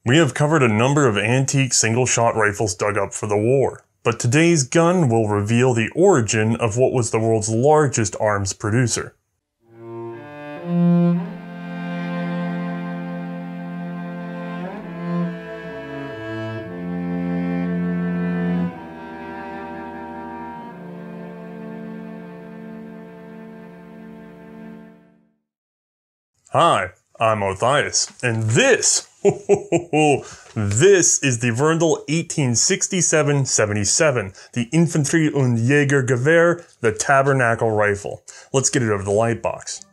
We have covered a number of antique single-shot rifles dug up for the war, but today's gun will reveal the origin of what was the world's largest arms producer. Hi, I'm Matthias, and this is the Verndl 1867-77, the Infantry und Jägergewehr, the Tabernacle Rifle. Let's get it over the light box.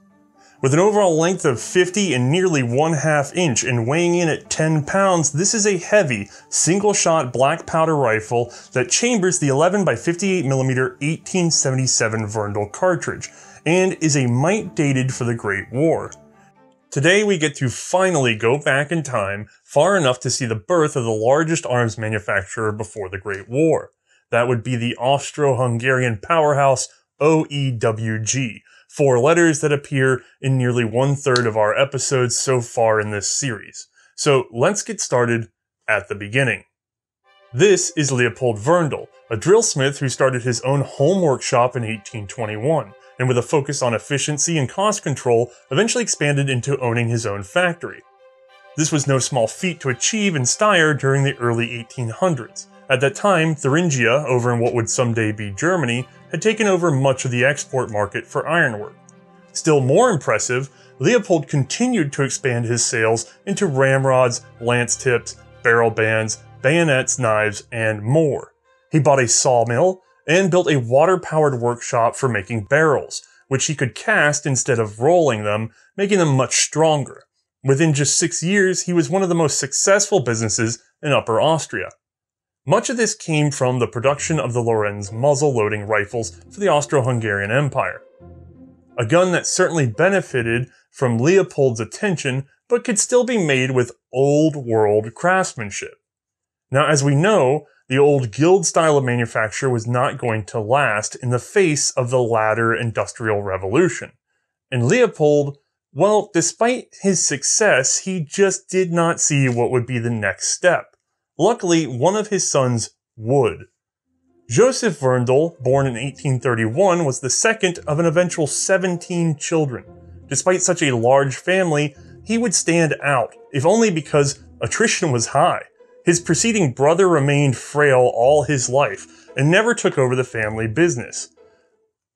With an overall length of 50 and nearly 1/2 inch and weighing in at 10 pounds, this is a heavy, single-shot black powder rifle that chambers the 11x58mm 1877 Verndl cartridge, and is a mite dated for the Great War. Today we get to finally go back in time far enough to see the birth of the largest arms manufacturer before the Great War. That would be the Austro-Hungarian powerhouse OEWG, 4 letters that appear in nearly 1/3 of our episodes so far in this series. So let's get started at the beginning. This is Leopold Verndl, a drillsmith who started his own home workshop in 1821. And with a focus on efficiency and cost control, eventually expanded into owning his own factory. This was no small feat to achieve in Steyr during the early 1800s. At that time, Thuringia, over in what would someday be Germany, had taken over much of the export market for ironwork. Still more impressive, Leopold continued to expand his sales into ramrods, lance tips, barrel bands, bayonets, knives, and more. He bought a sawmill, and built a water-powered workshop for making barrels, which he could cast instead of rolling them, making them much stronger. Within just 6 years, he was one of the most successful businesses in Upper Austria. Much of this came from the production of the Lorenz muzzle-loading rifles for the Austro-Hungarian Empire. A gun that certainly benefited from Leopold's attention, but could still be made with old-world craftsmanship. Now, as we know, the old guild style of manufacture was not going to last in the face of the latter industrial revolution. And Leopold, well, despite his success, he just did not see what would be the next step. Luckily, one of his sons would. Joseph Verndl, born in 1831, was the second of an eventual 17 children. Despite such a large family, he would stand out, if only because attrition was high. His preceding brother remained frail all his life, and never took over the family business.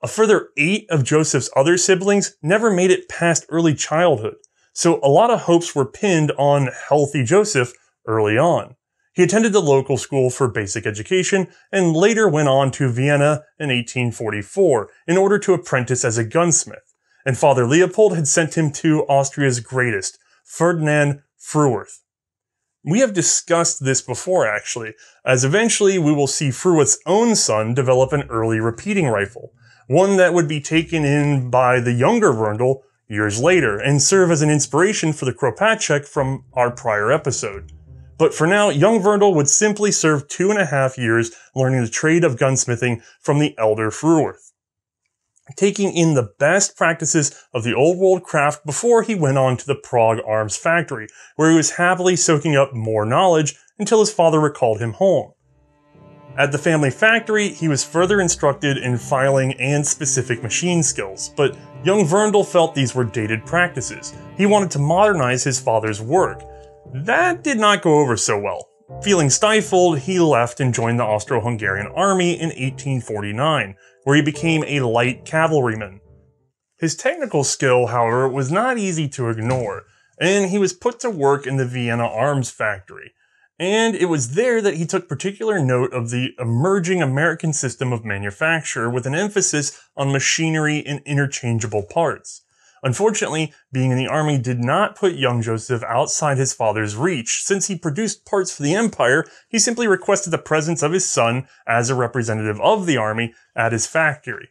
A further 8 of Joseph's other siblings never made it past early childhood, so a lot of hopes were pinned on healthy Joseph early on. He attended the local school for basic education, and later went on to Vienna in 1844 in order to apprentice as a gunsmith, and Father Leopold had sent him to Austria's greatest, Ferdinand Fruworth. We have discussed this before, actually, as eventually we will see Fruworth's own son develop an early repeating rifle, one that would be taken in by the younger Verndl years later, and serve as an inspiration for the Kropatschek from our prior episode. But for now, young Verndl would simply serve 2.5 years learning the trade of gunsmithing from the elder Fruworth, taking in the best practices of the old world craft before he went on to the Prague Arms Factory, where he was happily soaking up more knowledge until his father recalled him home. At the family factory, he was further instructed in filing and specific machine skills, but young Verndl felt these were dated practices. He wanted to modernize his father's work. That did not go over so well. Feeling stifled, he left and joined the Austro-Hungarian army in 1849, where he became a light cavalryman. His technical skill, however, was not easy to ignore, and he was put to work in the Vienna Arms Factory. And it was there that he took particular note of the emerging American system of manufacture, with an emphasis on machinery and interchangeable parts. Unfortunately, being in the army did not put young Joseph outside his father's reach. Since he produced parts for the empire, he simply requested the presence of his son as a representative of the army at his factory.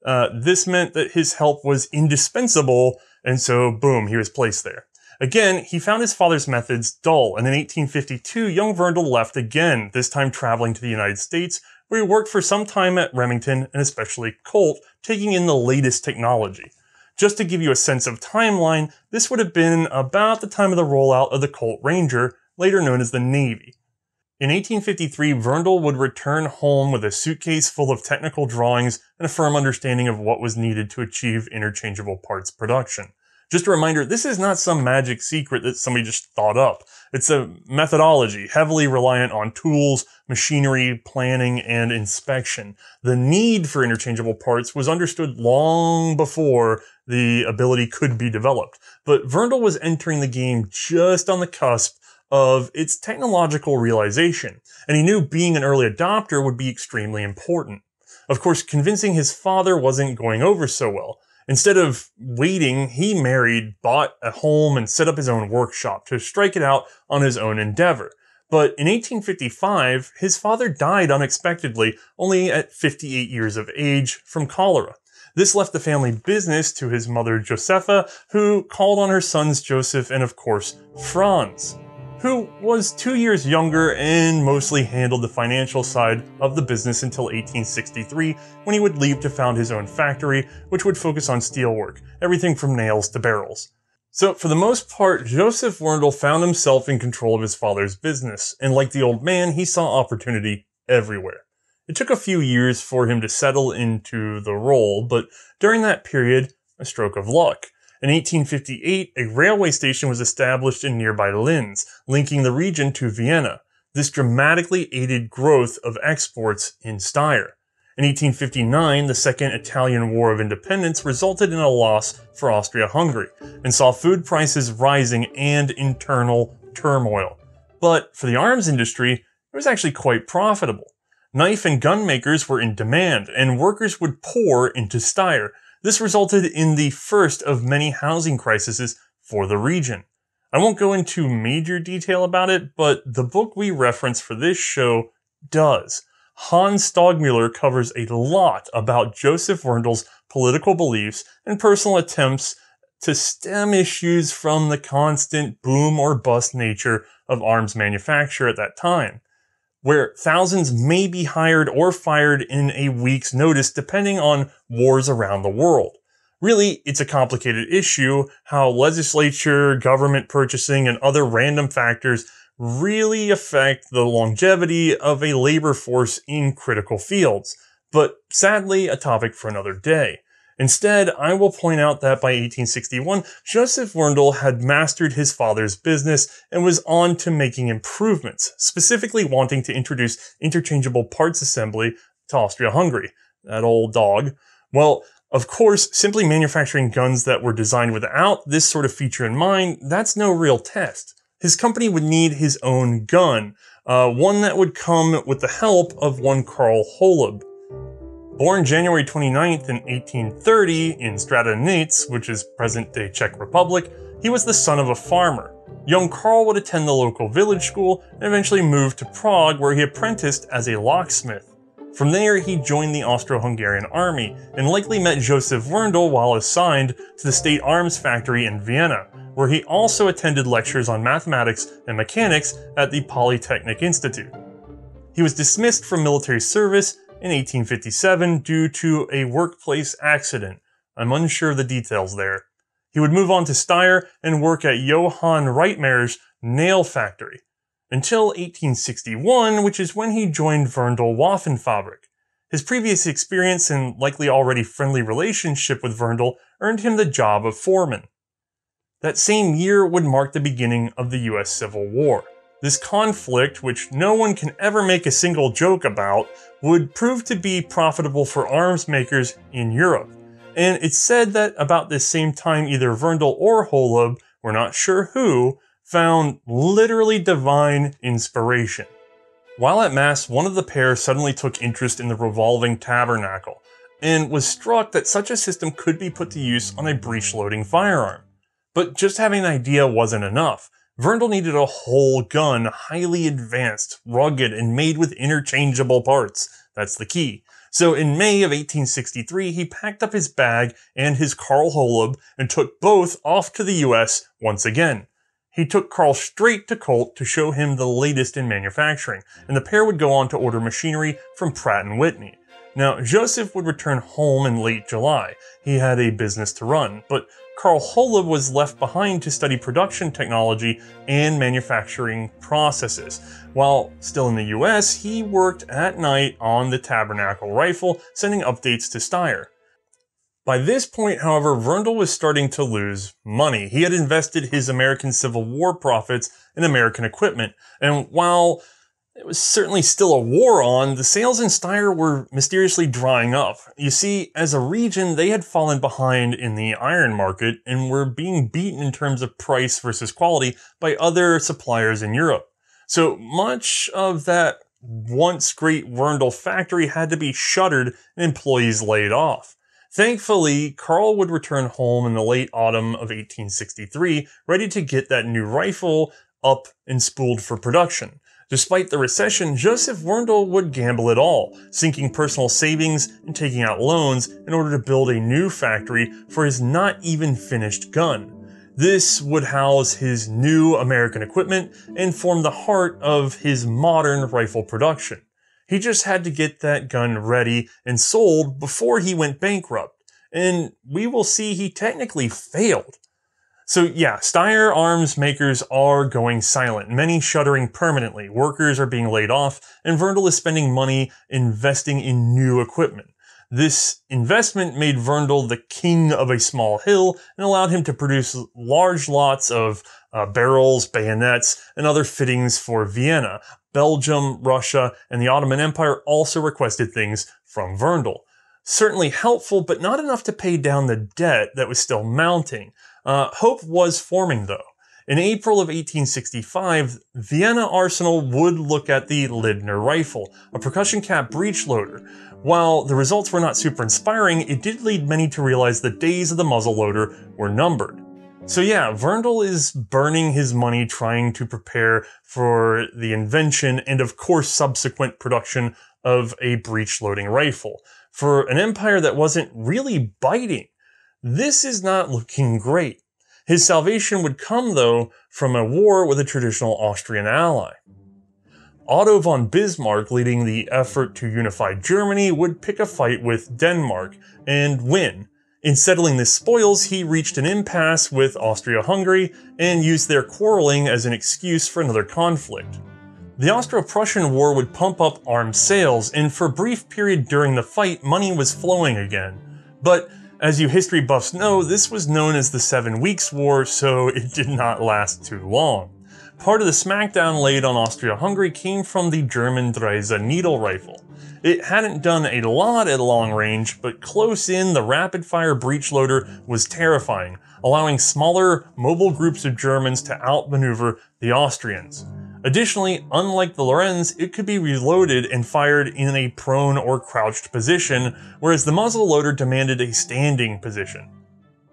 This meant that his help was indispensable, and so boom, he was placed there. Again, he found his father's methods dull, and in 1852, young Verndl left again, this time traveling to the United States, where he worked for some time at Remington and especially Colt, taking in the latest technology. Just to give you a sense of timeline, this would have been about the time of the rollout of the Colt Ranger, later known as the Navy. In 1853, Verndl would return home with a suitcase full of technical drawings and a firm understanding of what was needed to achieve interchangeable parts production. Just a reminder, this is not some magic secret that somebody just thought up. It's a methodology heavily reliant on tools, machinery, planning, and inspection. The need for interchangeable parts was understood long before the ability could be developed. But Verndl was entering the game just on the cusp of its technological realization, and he knew being an early adopter would be extremely important. Of course, convincing his father wasn't going over so well. Instead of waiting, he married, bought a home, and set up his own workshop to strike it out on his own endeavor. But in 1855, his father died unexpectedly, only at 58 years of age, from cholera. This left the family business to his mother Josepha, who called on her sons Joseph and, of course, Franz, who was 2 years younger and mostly handled the financial side of the business until 1863, when he would leave to found his own factory, which would focus on steelwork, everything from nails to barrels. So for the most part, Joseph Verndl found himself in control of his father's business, and like the old man, he saw opportunity everywhere. It took a few years for him to settle into the role, but during that period, a stroke of luck. In 1858, a railway station was established in nearby Linz, linking the region to Vienna. This dramatically aided growth of exports in Steyr. In 1859, the Second Italian War of Independence resulted in a loss for Austria-Hungary, and saw food prices rising and internal turmoil. But for the arms industry, it was actually quite profitable. Knife and gun makers were in demand, and workers would pour into Steyr. This resulted in the first of many housing crises for the region. I won't go into major detail about it, but the book we reference for this show does. Hans Stogmuller covers a lot about Joseph Verndl's political beliefs and personal attempts to stem issues from the constant boom or bust nature of arms manufacture at that time, where thousands may be hired or fired in a week's notice depending on wars around the world. Really, it's a complicated issue how legislature, government purchasing, and other random factors really affect the longevity of a labor force in critical fields. But sadly, a topic for another day. Instead, I will point out that by 1861, Joseph Verndl had mastered his father's business and was on to making improvements, specifically wanting to introduce interchangeable parts assembly to Austria-Hungary. That old dog. Well, of course, simply manufacturing guns that were designed without this sort of feature in mind, that's no real test. His company would need his own gun, one that would come with the help of one Karl Holub. Born January 29th in 1830 in Stradonitz, which is present-day Czech Republic, he was the son of a farmer. Young Karl would attend the local village school and eventually moved to Prague, where he apprenticed as a locksmith. From there, he joined the Austro-Hungarian army and likely met Joseph Verndl while assigned to the state arms factory in Vienna, where he also attended lectures on mathematics and mechanics at the Polytechnic Institute. He was dismissed from military service in 1857 due to a workplace accident. I'm unsure of the details there. He would move on to Steyr and work at Johann Reitmayer's nail factory until 1861, which is when he joined Verndl Waffenfabrik. His previous experience and likely already friendly relationship with Verndl earned him the job of foreman. That same year would mark the beginning of the US Civil War. This conflict, which no one can ever make a single joke about, would prove to be profitable for arms makers in Europe. And it's said that about this same time either Verndl or Holub, we're not sure who, found literally divine inspiration. While at Mass, one of the pair suddenly took interest in the revolving tabernacle, and was struck that such a system could be put to use on a breech-loading firearm. But just having an idea wasn't enough. Verndl needed a whole gun, highly advanced, rugged, and made with interchangeable parts. That's the key. So in May of 1863, he packed up his bag and his Karl Holub and took both off to the US once again. He took Karl straight to Colt to show him the latest in manufacturing, and the pair would go on to order machinery from Pratt & Whitney. Now, Joseph would return home in late July. He had a business to run, but Karl Holub was left behind to study production technology and manufacturing processes. While still in the US, he worked at night on the Tabernacle rifle, sending updates to Steyr. By this point, however, Verndl was starting to lose money. He had invested his American Civil War profits in American equipment, and while it was certainly still a war on, the sales in Steyr were mysteriously drying up. You see, as a region, they had fallen behind in the iron market and were being beaten in terms of price versus quality by other suppliers in Europe. So much of that once great Verndl factory had to be shuttered and employees laid off. Thankfully, Karl would return home in the late autumn of 1863, ready to get that new rifle up and spooled for production. Despite the recession, Joseph Verndl would gamble it all, sinking personal savings and taking out loans in order to build a new factory for his not even finished gun. This would house his new American equipment and form the heart of his modern rifle production. He just had to get that gun ready and sold before he went bankrupt, and we will see he technically failed. So yeah, Steyr arms makers are going silent, many shuttering permanently, workers are being laid off, and Verndl is spending money investing in new equipment. This investment made Verndl the king of a small hill and allowed him to produce large lots of barrels, bayonets, and other fittings for Vienna. Belgium, Russia, and the Ottoman Empire also requested things from Verndl. Certainly helpful, but not enough to pay down the debt that was still mounting. Hope was forming, though. In April of 1865, Vienna Arsenal would look at the Lindner rifle, a percussion cap breech loader. While the results were not super inspiring, it did lead many to realize the days of the muzzleloader were numbered. So yeah, Verndl is burning his money trying to prepare for the invention and of course subsequent production of a breech-loading rifle. For an empire that wasn't really biting, this is not looking great. His salvation would come, though, from a war with a traditional Austrian ally. Otto von Bismarck, leading the effort to unify Germany, would pick a fight with Denmark and win. In settling the spoils, he reached an impasse with Austria-Hungary and used their quarreling as an excuse for another conflict. The Austro-Prussian War would pump up arms sales, and for a brief period during the fight, money was flowing again. But as you history buffs know, this was known as the 7 Weeks' War, so it did not last too long. Part of the smackdown laid on Austria-Hungary came from the German Drese needle rifle. It hadn't done a lot at long range, but close in, the rapid-fire breech loader was terrifying, allowing smaller, mobile groups of Germans to outmaneuver the Austrians. Additionally, unlike the Lorenz, it could be reloaded and fired in a prone or crouched position, whereas the muzzle loader demanded a standing position.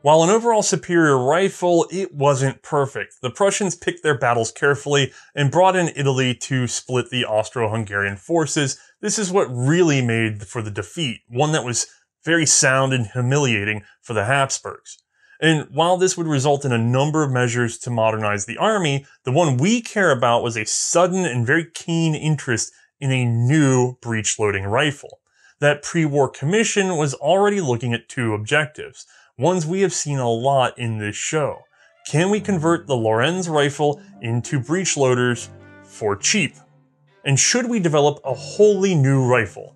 While an overall superior rifle, it wasn't perfect. The Prussians picked their battles carefully and brought in Italy to split the Austro-Hungarian forces. This is what really made for the defeat, one that was very sound and humiliating for the Habsburgs. And while this would result in a number of measures to modernize the army, the one we care about was a sudden and very keen interest in a new breech-loading rifle. That pre-war commission was already looking at two objectives, ones we have seen a lot in this show. Can we convert the Lorenz rifle into breech loaders for cheap? And should we develop a wholly new rifle?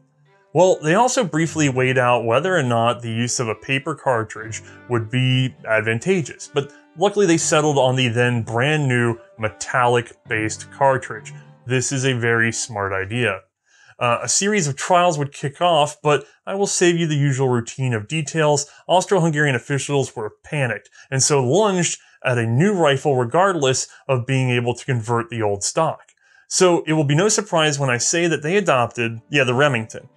Well, they also briefly weighed out whether or not the use of a paper cartridge would be advantageous, but luckily they settled on the then brand new metallic-based cartridge. This is a very smart idea. A series of trials would kick off, but I will save you the usual routine of details. Austro-Hungarian officials were panicked, and so lunged at a new rifle regardless of being able to convert the old stock. So it will be no surprise when I say that they adopted, the Remington.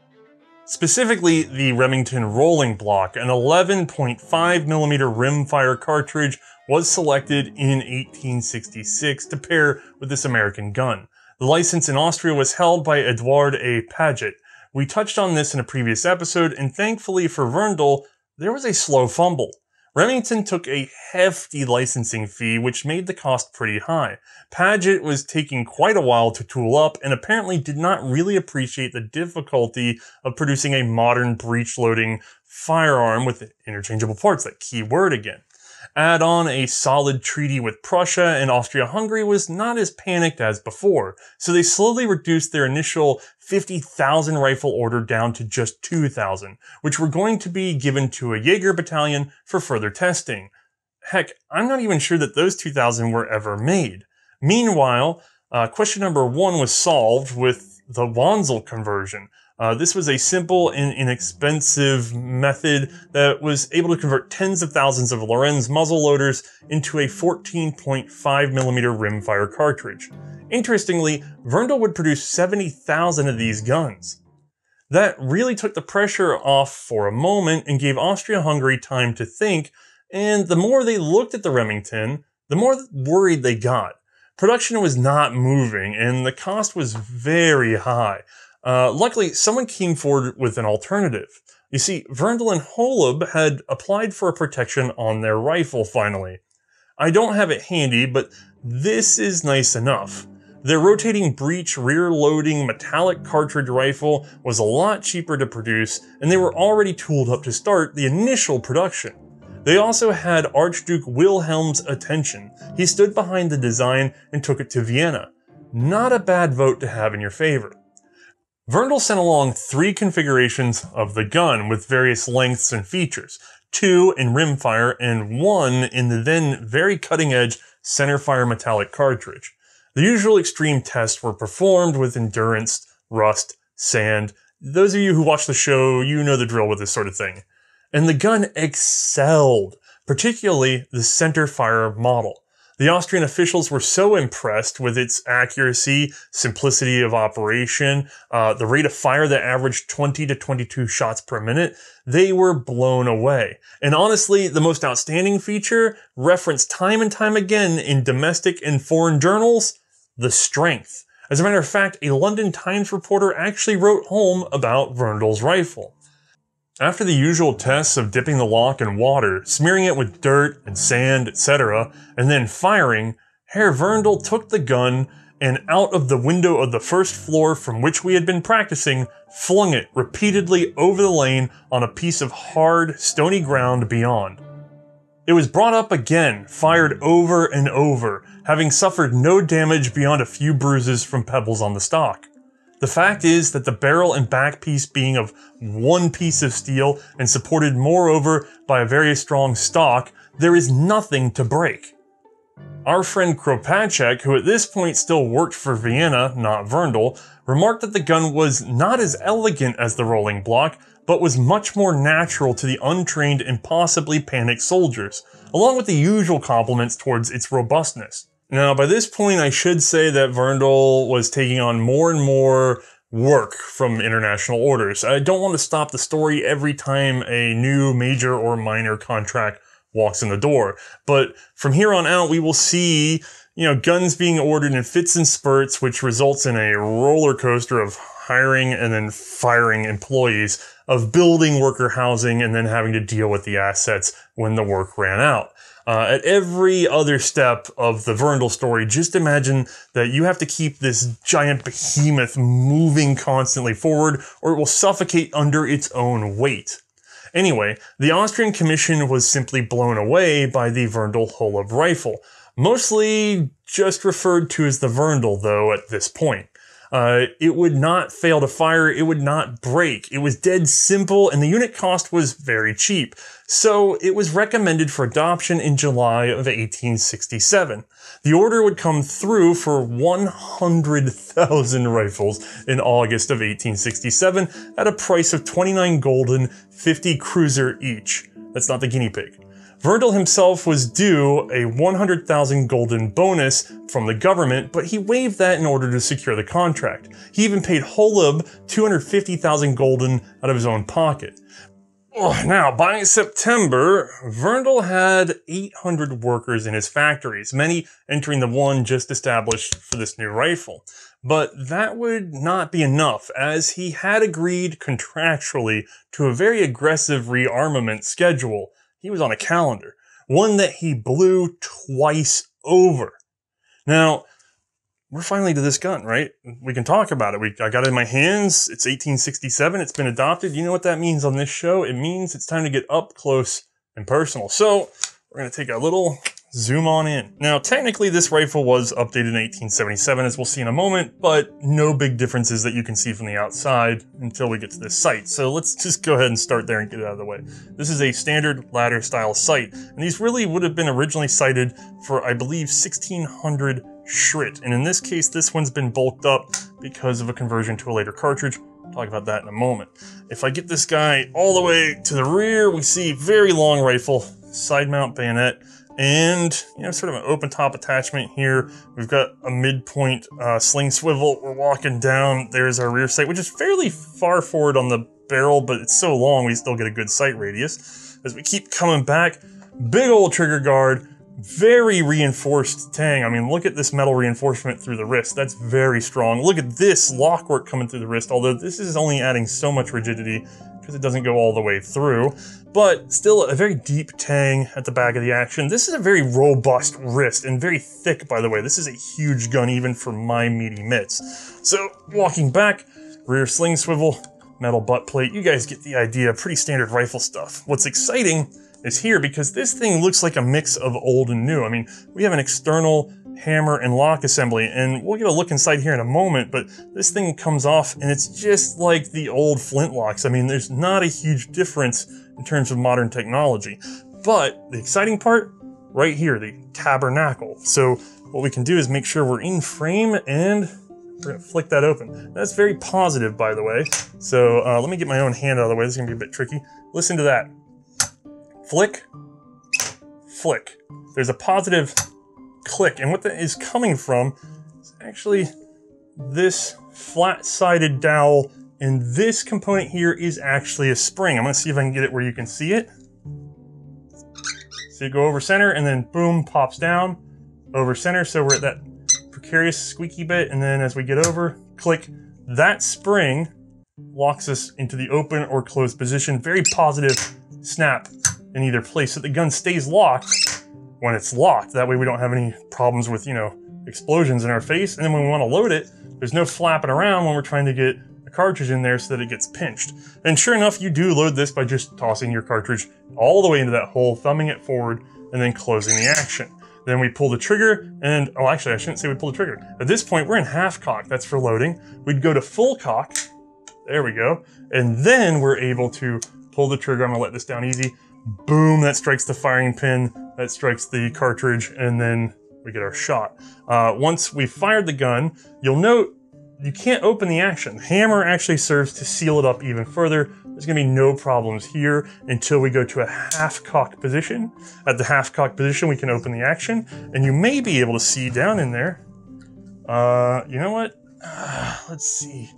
Specifically, the Remington Rolling Block, an 11.5mm rimfire cartridge, was selected in 1866 to pair with this American gun. The license in Austria was held by Eduard A. Paget. We touched on this in a previous episode, and thankfully for Verndl, there was a slow fumble. Remington took a hefty licensing fee, which made the cost pretty high. Paget was taking quite a while to tool up, and apparently did not really appreciate the difficulty of producing a modern breech-loading firearm with interchangeable parts, that key word again. Add on a solid treaty with Prussia, and Austria-Hungary was not as panicked as before, so they slowly reduced their initial 50,000 rifle order down to just 2,000, which were going to be given to a Jaeger battalion for further testing. Heck, I'm not even sure that those 2,000 were ever made. Meanwhile, question number 1 was solved with the Wanzel conversion. This was a simple and inexpensive method that was able to convert tens of thousands of Lorenz muzzle loaders into a 14.5mm rimfire cartridge. Interestingly, Verndl would produce 70,000 of these guns. That really took the pressure off for a moment and gave Austria-Hungary time to think, and the more they looked at the Remington, the more worried they got. Production was not moving, and the cost was very high. Luckily, someone came forward with an alternative. You see, Verndl and Holub had applied for a protection on their rifle finally. I don't have it handy, but this is nice enough. Their rotating breech rear-loading metallic cartridge rifle was a lot cheaper to produce, and they were already tooled up to start the initial production. They also had Archduke Wilhelm's attention. He stood behind the design and took it to Vienna. Not a bad vote to have in your favor. Verndl sent along 3 configurations of the gun with various lengths and features, 2 in rimfire and 1 in the then very cutting-edge centerfire metallic cartridge. The usual extreme tests were performed with endurance, rust, sand. Those of you who watch the show, you know the drill with this sort of thing. And the gun excelled, particularly the centerfire model. The Austrian officials were so impressed with its accuracy, simplicity of operation, the rate of fire that averaged 20 to 22 shots per minute, they were blown away. And honestly, the most outstanding feature, referenced time and time again in domestic and foreign journals, the strength. As a matter of fact, a London Times reporter actually wrote home about Verndl's rifle. After the usual tests of dipping the lock in water, smearing it with dirt and sand, etc., and then firing, Herr Verndl took the gun and out of the window of the first floor from which we had been practicing, flung it repeatedly over the lane on a piece of hard, stony ground beyond. It was brought up again, fired over and over, having suffered no damage beyond a few bruises from pebbles on the stock. The fact is that the barrel and back piece being of one piece of steel and supported moreover by a very strong stock, there is nothing to break. Our friend Kropatschek, who at this point still worked for Vienna, not Verndl, remarked that the gun was not as elegant as the rolling block, but was much more natural to the untrained and possibly panicked soldiers, along with the usual compliments towards its robustness. Now, by this point, I should say that Verndl was taking on more and more work from international orders. I don't want to stop the story every time a new major or minor contract walks in the door, but from here on out, we will see, guns being ordered in fits and spurts, which results in a roller coaster of hiring and then firing employees, of building worker housing and then having to deal with the assets when the work ran out. At every other step of the Verndl story, just imagine that you have to keep this giant behemoth moving constantly forward, or it will suffocate under its own weight. Anyway, the Austrian Commission was simply blown away by the Verndl-Holub rifle, mostly just referred to as the Verndl, though, at this point. It would not fail to fire, it would not break. It was dead simple, and the unit cost was very cheap. So it was recommended for adoption in July of 1867. The order would come through for 100,000 rifles in August of 1867 at a price of 29 gulden, 50 Kreuzer each. That's not the guinea pig. Verndl himself was due a 100,000 gulden bonus from the government, but he waived that in order to secure the contract. He even paid Holub 250,000 gulden out of his own pocket. Now, by September, Verndl had 800 workers in his factories, many entering the one just established for this new rifle. But that would not be enough, as he had agreed contractually to a very aggressive rearmament schedule. He was on a calendar, one that he blew twice over. Now, we're finally to this gun, right? We can talk about it. I got it in my hands. It's 1867. It's been adopted. You know what that means on this show? It means it's time to get up close and personal. So we're gonna take a little zoom on in. Now, technically this rifle was updated in 1877, as we'll see in a moment, but no big differences that you can see from the outside until we get to this sight. So let's just go ahead and start there and get it out of the way. This is a standard ladder style sight, and these really would have been originally sighted for, I believe, 1600 Schritt. And in this case, this one's been bulked up because of a conversion to a later cartridge. I'll talk about that in a moment. If I get this guy all the way to the rear, we see very long rifle, side mount bayonet, and, sort of an open top attachment here. We've got a midpoint sling swivel. We're walking down. There's our rear sight, which is fairly far forward on the barrel, but it's so long we still get a good sight radius. As we keep coming back, big old trigger guard, very reinforced tang. I mean, look at this metal reinforcement through the wrist. That's very strong. Look at this lock work coming through the wrist, although this is only adding so much rigidity because it doesn't go all the way through. But still a very deep tang at the back of the action. This is a very robust wrist and very thick, by the way. This is a huge gun even for my meaty mitts. So walking back, rear sling swivel, metal butt plate. You guys get the idea, pretty standard rifle stuff. What's exciting is here because this thing looks like a mix of old and new. I mean, we have an external hammer and lock assembly, and we'll get a look inside here in a moment, but this thing comes off and it's just like the old flintlocks. I mean, there's not a huge difference in terms of modern technology. But the exciting part, right here, the tabernacle. So what we can do is make sure we're in frame, and we're gonna flick that open. That's very positive, by the way. So let me get my own hand out of the way. This is gonna be a bit tricky. Listen to that. Flick, flick. There's a positive click, and what that is coming from is actually this flat-sided dowel, and this component here is actually a spring. I'm gonna see if I can get it where you can see it. So you go over center, and then boom, pops down, over center, so we're at that precarious squeaky bit, and then as we get over, click, that spring locks us into the open or closed position. Very positive snap in either place, so the gun stays locked when it's locked. That way we don't have any problems with, explosions in our face. And then when we want to load it, there's no flapping around when we're trying to get a cartridge in there so that it gets pinched. And sure enough, you do load this by just tossing your cartridge all the way into that hole, thumbing it forward, and then closing the action. Then we pull the trigger, and, oh, actually, I shouldn't say we pull the trigger. At this point, we're in half cock. That's for loading. We'd go to full cock. There we go. And then we're able to pull the trigger. I'm gonna let this down easy. Boom, that strikes the firing pin, that strikes the cartridge, and then we get our shot. Once we've fired the gun, you'll note you can't open the action. The hammer actually serves to seal it up even further. There's gonna be no problems here until we go to a half cock position. At the half cock position, we can open the action, and you may be able to see down in there. You know what? Let's see.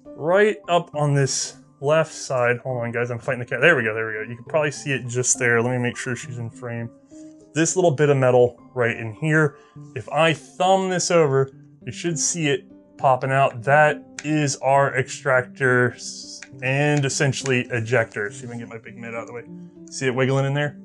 Right up on this left side. Hold on, guys. I'm fighting the cat. There we go. There we go. You can probably see it just there. Let me make sure she's in frame. This little bit of metal right in here. If I thumb this over, you should see it popping out. That is our extractor and essentially ejector. See if I can get my big mitt out of the way. See it wiggling in there?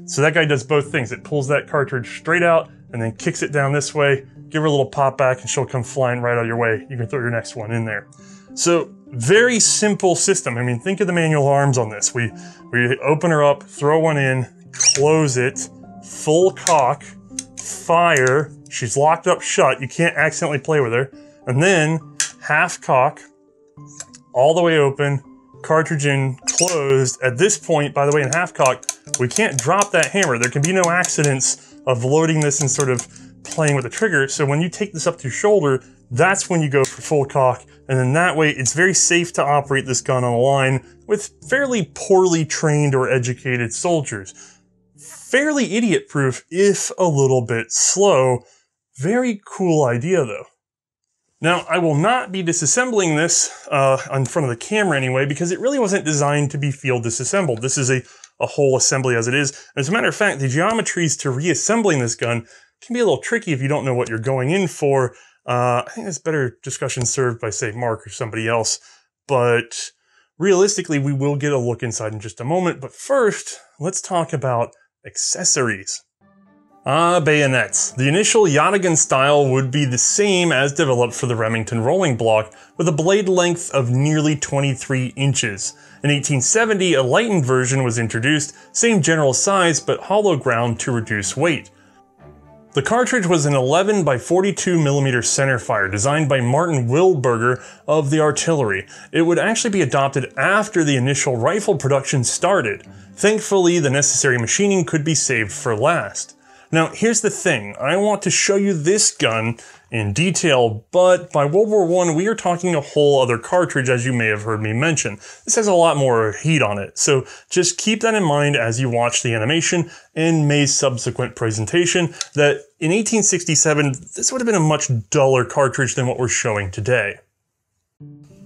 So that guy does both things. It pulls that cartridge straight out and then kicks it down this way. Give her a little pop back and she'll come flying right out of your way. You can throw your next one in there. So very simple system. I mean, think of the manual arms on this. We open her up, throw one in, close it, full cock, fire. She's locked up shut. You can't accidentally play with her. And then half cock, all the way open, cartridge in, closed. At this point, by the way, in half cock, we can't drop that hammer. There can be no accidents of loading this and sort of playing with the trigger. So when you take this up to your shoulder, that's when you go for full cock. And then that way, it's very safe to operate this gun on a line with fairly poorly trained or educated soldiers. Fairly idiot-proof, if a little bit slow. Very cool idea, though. Now, I will not be disassembling this in front of the camera anyway, because it really wasn't designed to be field disassembled. This is a whole assembly as it is. As a matter of fact, the geometries to reassembling this gun can be a little tricky if you don't know what you're going in for. I think that's better discussion served by, say, Mark or somebody else. But realistically, we will get a look inside in just a moment. But first, let's talk about accessories. Bayonets. The initial Yataghan style would be the same as developed for the Remington rolling block, with a blade length of nearly 23 inches. In 1870, a lightened version was introduced, same general size but hollow ground to reduce weight. The cartridge was an 11 by 42mm centerfire designed by Martin Wilberger of the artillery. It would actually be adopted after the initial rifle production started. Thankfully, the necessary machining could be saved for last. Now, here's the thing. I want to show you this gun in detail, but by World War I, we are talking a whole other cartridge, as you may have heard me mention. This has a lot more heat on it, so just keep that in mind as you watch the animation and May's subsequent presentation, that in 1867, this would have been a much duller cartridge than what we're showing today.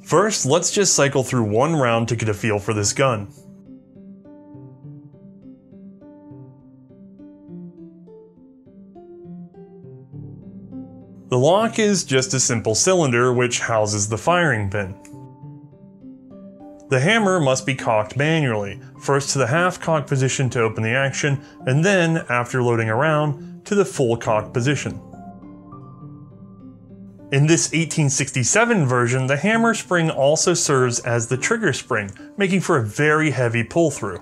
First, let's just cycle through one round to get a feel for this gun. The lock is just a simple cylinder which houses the firing pin. The hammer must be cocked manually, first to the half cock position to open the action, and then, after loading around, to the full cock position. In this 1867 version, the hammer spring also serves as the trigger spring, making for a very heavy pull-through.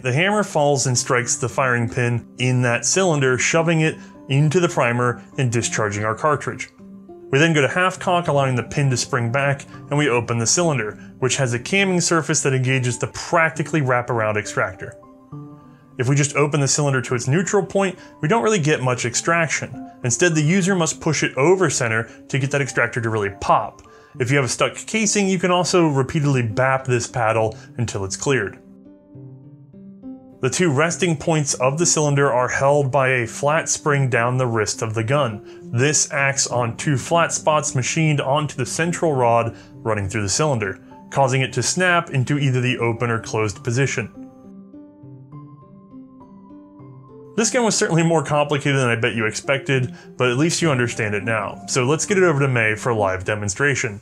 The hammer falls and strikes the firing pin in that cylinder, shoving it into the primer and discharging our cartridge. We then go to half cock, allowing the pin to spring back, and we open the cylinder, which has a camming surface that engages the practically wraparound extractor. If we just open the cylinder to its neutral point, we don't really get much extraction. Instead, the user must push it over center to get that extractor to really pop. If you have a stuck casing, you can also repeatedly bap this paddle until it's cleared. The two resting points of the cylinder are held by a flat spring down the wrist of the gun. This acts on two flat spots machined onto the central rod running through the cylinder, causing it to snap into either the open or closed position. This gun was certainly more complicated than I bet you expected, but at least you understand it now. So let's get it over to May for a live demonstration.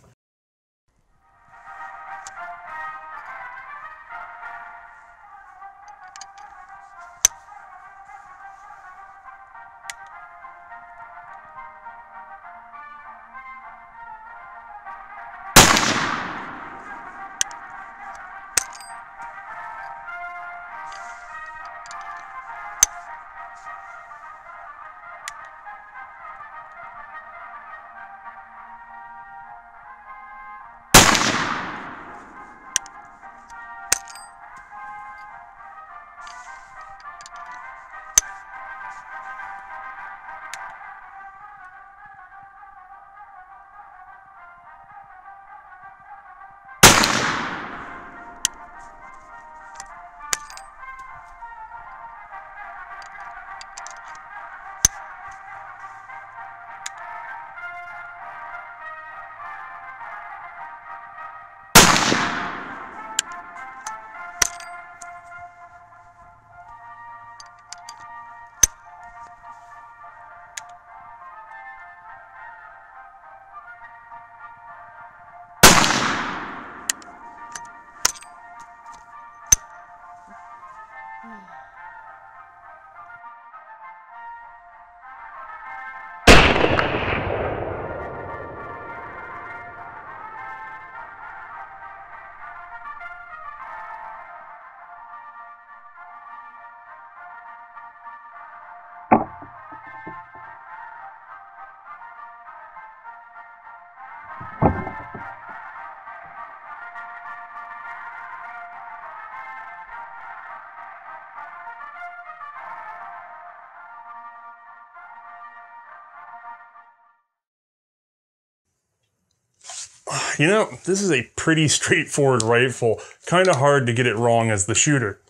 You know, this is a pretty straightforward rifle, kind of hard to get it wrong as the shooter.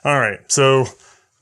Alright, so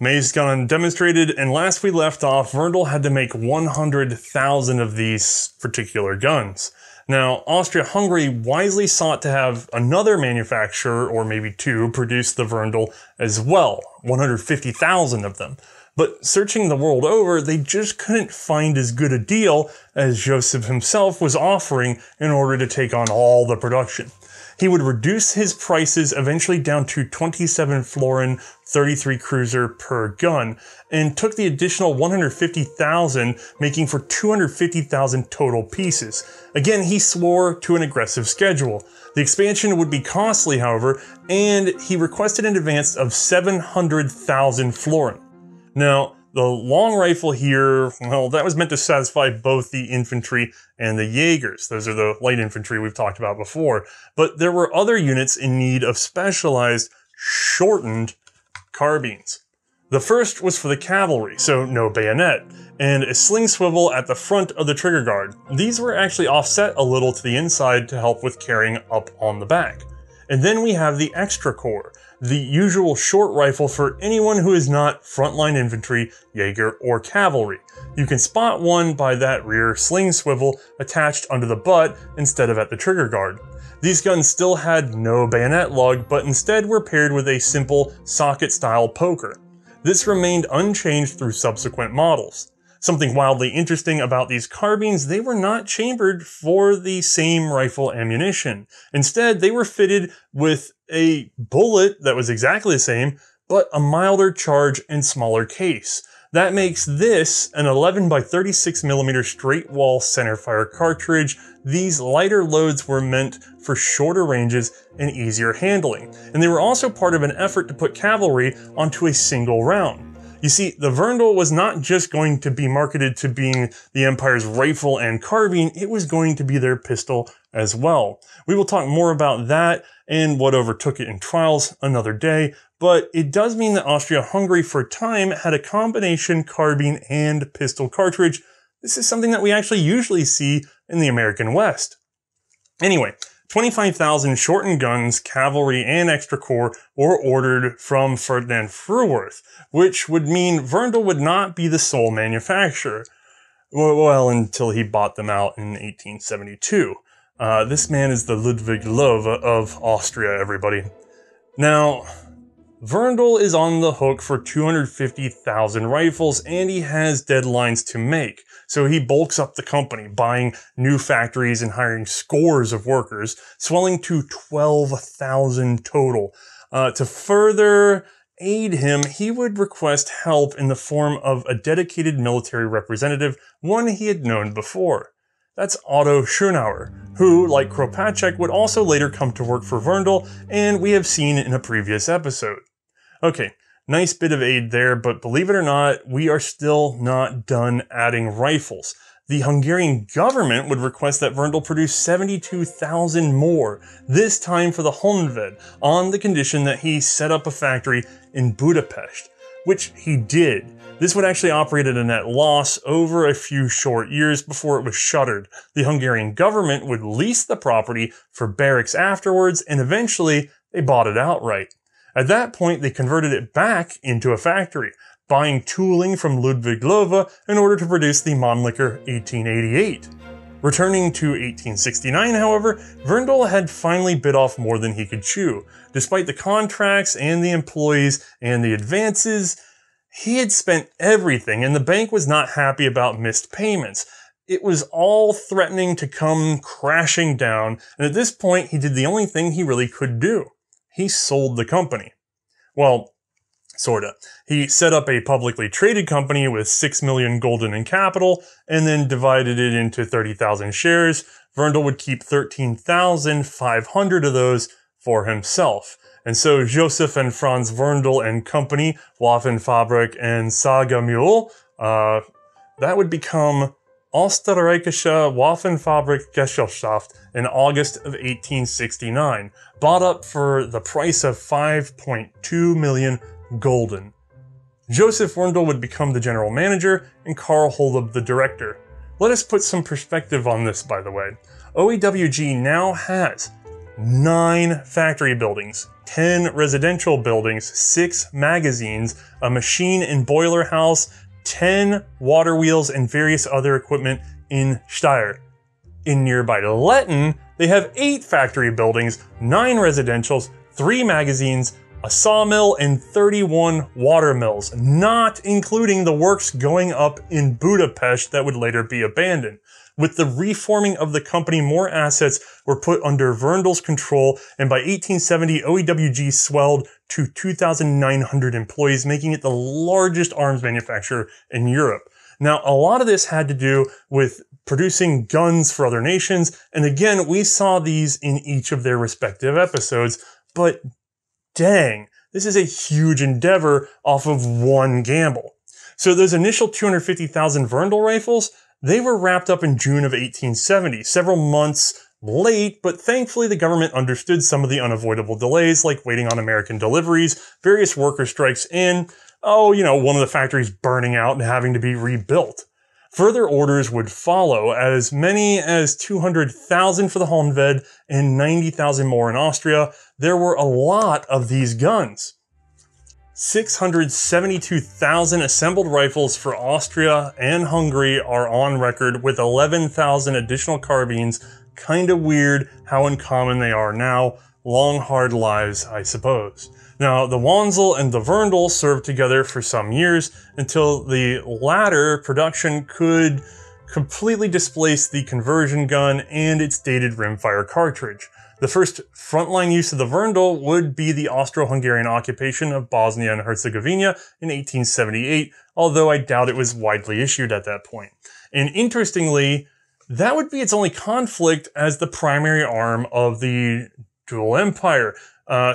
May's gone demonstrated, and last we left off, Verndl had to make 100,000 of these particular guns. Now, Austria-Hungary wisely sought to have another manufacturer, or maybe two, produce the Verndl as well, 150,000 of them. But searching the world over, they just couldn't find as good a deal as Joseph himself was offering in order to take on all the production. He would reduce his prices eventually down to 27 florin 33 cruiser per gun, and took the additional 150,000, making for 250,000 total pieces. Again, he swore to an aggressive schedule. The expansion would be costly, however, and he requested an advance of 700,000 florin. Now, the long rifle here, well, that was meant to satisfy both the infantry and the Jaegers. Those are the light infantry we've talked about before. But there were other units in need of specialized, shortened carbines. The first was for the cavalry, so no bayonet, and a sling swivel at the front of the trigger guard. These were actually offset a little to the inside to help with carrying up on the back. And then we have the extra core, the usual short rifle for anyone who is not frontline infantry, Jaeger, or cavalry. You can spot one by that rear sling swivel attached under the butt instead of at the trigger guard. These guns still had no bayonet lug, but instead were paired with a simple socket-style poker. This remained unchanged through subsequent models. Something wildly interesting about these carbines, they were not chambered for the same rifle ammunition. Instead, they were fitted with a bullet that was exactly the same, but a milder charge and smaller case. That makes this an 11 by 36 millimeter straight wall centerfire cartridge. These lighter loads were meant for shorter ranges and easier handling. And they were also part of an effort to put cavalry onto a single round. You see, the Verndl was not just going to be marketed to being the Empire's rifle and carbine, it was going to be their pistol as well. We will talk more about that and what overtook it in trials another day, but it does mean that Austria-Hungary for a time had a combination carbine and pistol cartridge. This is something that we actually usually see in the American West. Anyway, 25,000 shortened guns, cavalry, and extra corps were ordered from Ferdinand Fruworth, which would mean Verndl would not be the sole manufacturer. Well, until he bought them out in 1872. This man is the Ludwig Löwe of Austria, everybody. Now, Verndl is on the hook for 250,000 rifles, and he has deadlines to make. So he bulks up the company, buying new factories and hiring scores of workers, swelling to 12,000 total. To further aid him, he would request help in the form of a dedicated military representative, one he had known before. That's Otto Schönauer, who, like Kropatschek, would also later come to work for Verndl, and we have seen in a previous episode. Okay, nice bit of aid there, but believe it or not, we are still not done adding rifles. The Hungarian government would request that Verndl produce 72,000 more, this time for the Honved, on the condition that he set up a factory in Budapest, which he did. This would actually operate at a net loss over a few short years before it was shuttered. The Hungarian government would lease the property for barracks afterwards, and eventually they bought it outright. At that point, they converted it back into a factory, buying tooling from Ludwig Löwe in order to produce the Mannlicher 1888. Returning to 1869, however, Verndl had finally bit off more than he could chew. Despite the contracts and the employees and the advances, he had spent everything, and the bank was not happy about missed payments. It was all threatening to come crashing down, and at this point, he did the only thing he really could do. He sold the company. Well, sorta. He set up a publicly traded company with 6 million gulden in capital, and then divided it into 30,000 shares. Verndl would keep 13,500 of those for himself. And so Joseph and Franz Verndl and Company, Waffenfabrik and Saga Mule, that would become Österreichische Waffenfabrik Gesellschaft in August of 1869, bought up for the price of 5.2 million gulden. Joseph Verndl would become the general manager and Karl Holub the director. Let us put some perspective on this, by the way. OEWG now has 9 factory buildings, 10 residential buildings, 6 magazines, a machine and boiler house, 10 water wheels, and various other equipment in Steyr. In nearby Letten, they have 8 factory buildings, 9 residentials, 3 magazines, a sawmill, and 31 water mills, not including the works going up in Budapest that would later be abandoned. With the reforming of the company, more assets were put under Verndl's control, and by 1870, OEWG swelled to 2,900 employees, making it the largest arms manufacturer in Europe. Now, a lot of this had to do with producing guns for other nations, and again, we saw these in each of their respective episodes, but dang, this is a huge endeavor off of one gamble. So those initial 250,000 Verndl rifles, they were wrapped up in June of 1870, several months late, but thankfully the government understood some of the unavoidable delays, like waiting on American deliveries, various worker strikes, and, one of the factories burning out and having to be rebuilt. Further orders would follow, as many as 200,000 for the Honved and 90,000 more in Austria. There were a lot of these guns. 672,000 assembled rifles for Austria and Hungary are on record, with 11,000 additional carbines. Kinda weird how uncommon they are now. Long, hard lives, I suppose. Now, the Wanzel and the Verndl served together for some years until the latter production could completely displace the conversion gun and its dated rimfire cartridge. The first frontline use of the Verndl would be the Austro-Hungarian occupation of Bosnia and Herzegovina in 1878, although I doubt it was widely issued at that point. And interestingly, that would be its only conflict as the primary arm of the dual empire.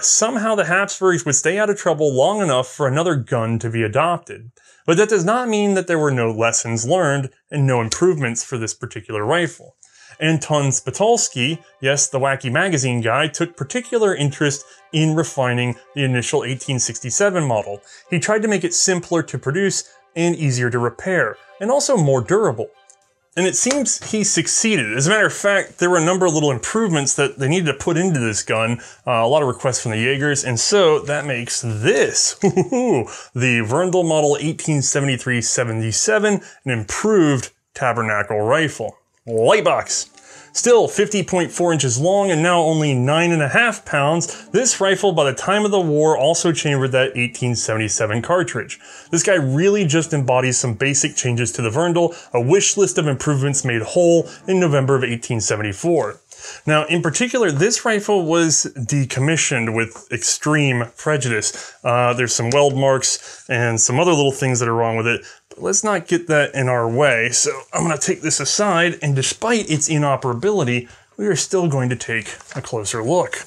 Somehow the Habsburgs would stay out of trouble long enough for another gun to be adopted. But that does not mean that there were no lessons learned and no improvements for this particular rifle. Anton Spitolsky, yes, the wacky magazine guy, took particular interest in refining the initial 1867 model. He tried to make it simpler to produce and easier to repair, and also more durable. And it seems he succeeded. As a matter of fact, there were a number of little improvements that they needed to put into this gun, a lot of requests from the Jaegers, and so that makes this, the Verndl model 1873-77, an improved tabernacle rifle. Lightbox. Still 50.4 inches long and now only 9.5 pounds, this rifle by the time of the war also chambered that 1877 cartridge. This guy really just embodies some basic changes to the Verndl, a wish list of improvements made whole in November of 1874. Now, in particular, this rifle was decommissioned with extreme prejudice. There's some weld marks and some other little things that are wrong with it. Let's not get that in our way, so I'm going to take this aside, and despite its inoperability, we are still going to take a closer look.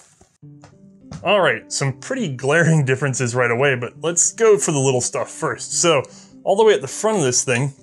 Alright, some pretty glaring differences right away, but let's go for the little stuff first. So, all the way at the front of this thing,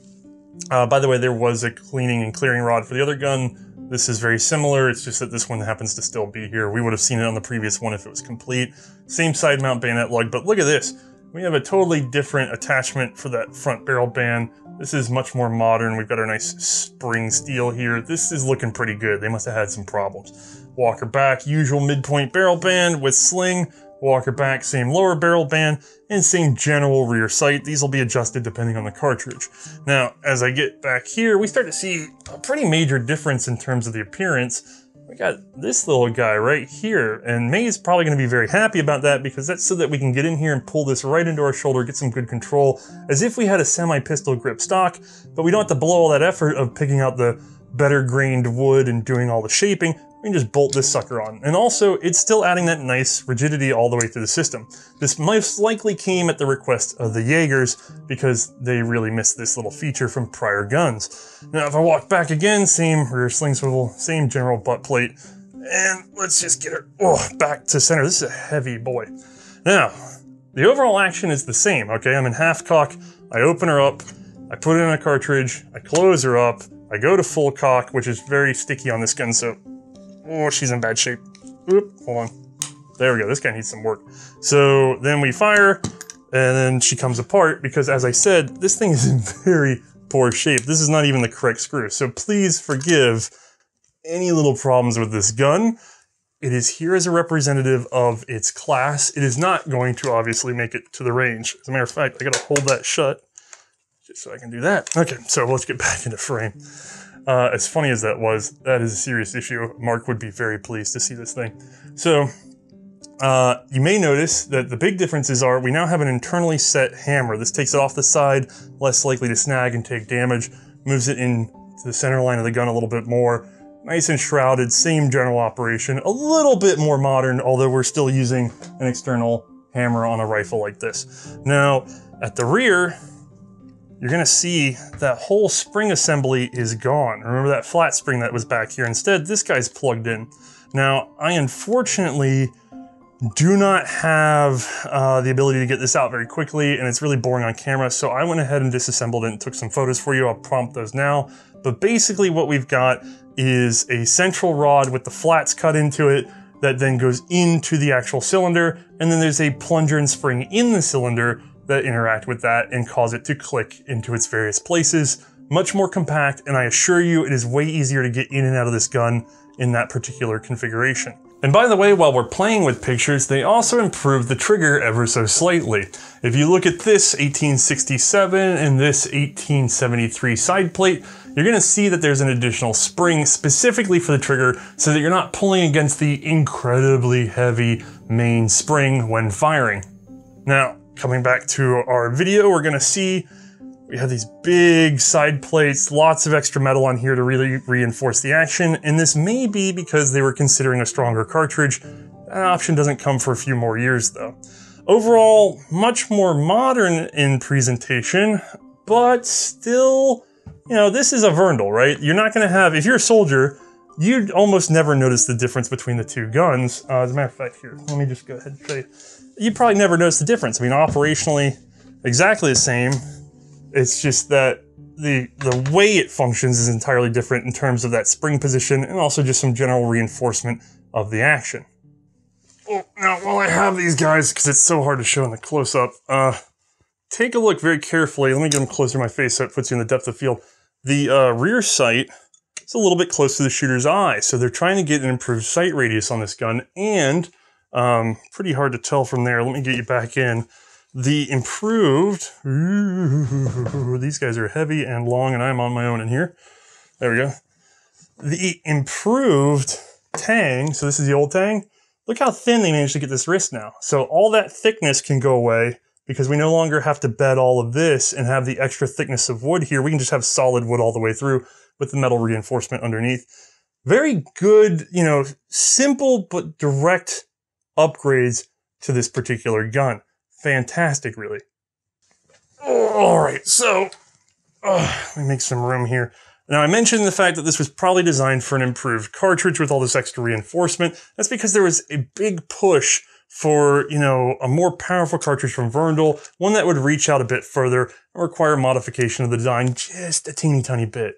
by the way, there was a cleaning and clearing rod for the other gun. This is very similar, it's just that this one happens to still be here. We would have seen it on the previous one if it was complete. Same side mount bayonet lug, but look at this. We have a totally different attachment for that front barrel band. This is much more modern. We've got our nice spring steel here. This is looking pretty good. They must have had some problems. Walker back, usual midpoint barrel band with sling. Walker back, same lower barrel band, and same general rear sight. These will be adjusted depending on the cartridge. Now, as I get back here, we start to see a pretty major difference in terms of the appearance. We got this little guy right here, and May's probably going to be very happy about that because that's so that we can get in here and pull this right into our shoulder, get some good control, as if we had a semi-pistol grip stock, but we don't have to blow all that effort of picking out the better grained wood and doing all the shaping. We can just bolt this sucker on. And also, it's still adding that nice rigidity all the way through the system. This most likely came at the request of the Jaegers because they really missed this little feature from prior guns. Now, if I walk back again, same rear sling swivel, same general butt plate, and let's just get her back to center. This is a heavy boy. Now, the overall action is the same, okay? I'm in half cock, I open her up, I put it in a cartridge, I close her up, I go to full cock, which is very sticky on this gun, so she's in bad shape. Oop, hold on. There we go, this guy needs some work. So then we fire, and then she comes apart because, as I said, this thing is in very poor shape. This is not even the correct screw, so please forgive any little problems with this gun. It is here as a representative of its class. It is not going to obviously make it to the range. As a matter of fact, I gotta hold that shut just so I can do that. Okay, so let's get back into frame. As funny as that was, that is a serious issue. Mark would be very pleased to see this thing. So, You may notice that the big differences are we now have an internally set hammer. This takes it off the side, less likely to snag and take damage, moves it into the center line of the gun a little bit more. Nice and shrouded, same general operation, a little bit more modern, although we're still using an external hammer on a rifle like this. Now, at the rear, you're gonna see that whole spring assembly is gone. Remember that flat spring that was back here? Instead, this guy's plugged in. Now, I unfortunately do not have the ability to get this out very quickly, and it's really boring on camera, so I went ahead and disassembled it and took some photos for you. I'll prompt those now. But basically what we've got is a central rod with the flats cut into it that then goes into the actual cylinder, and then there's a plunger and spring in the cylinder that interact with that and cause it to click into its various places. Much more compact, and I assure you it is way easier to get in and out of this gun in that particular configuration. And by the way, while we're playing with pictures, they also improved the trigger ever so slightly. If you look at this 1867 and this 1873 side plate, you're gonna see that there's an additional spring specifically for the trigger so that you're not pulling against the incredibly heavy main spring when firing. Now, coming back to our video, we're gonna see we have these big side plates, lots of extra metal on here to really reinforce the action, and this may be because they were considering a stronger cartridge. That option doesn't come for a few more years though. Overall, much more modern in presentation, but still, you know, this is a Verndl, right? You're not gonna have, if you're a soldier, you'd almost never notice the difference between the two guns. As a matter of fact, here, let me just go ahead and show you. You'd probably never notice the difference. I mean, operationally, exactly the same. It's just that the way it functions is entirely different in terms of that spring position and also just some general reinforcement of the action. Oh, now, while I have these guys, because it's so hard to show in the close-up, take a look very carefully. Let me get them closer to my face so it puts you in the depth of field. The rear sight is a little bit close to the shooter's eye, so they're trying to get an improved sight radius on this gun, and pretty hard to tell from there. Let me get you back in. The improved, these guys are heavy and long, and I'm on my own in here. There we go. The improved tang, so this is the old tang. Look how thin they managed to get this wrist now. So all that thickness can go away because we no longer have to bed all of this and have the extra thickness of wood here. We can just have solid wood all the way through with the metal reinforcement underneath. Very good, you know, simple but direct upgrades to this particular gun. Fantastic, really. All right, so let me make some room here. Now, I mentioned the fact that this was probably designed for an improved cartridge with all this extra reinforcement. That's because there was a big push for, you know, a more powerful cartridge from Verndl, one that would reach out a bit further and require modification of the design just a teeny tiny bit.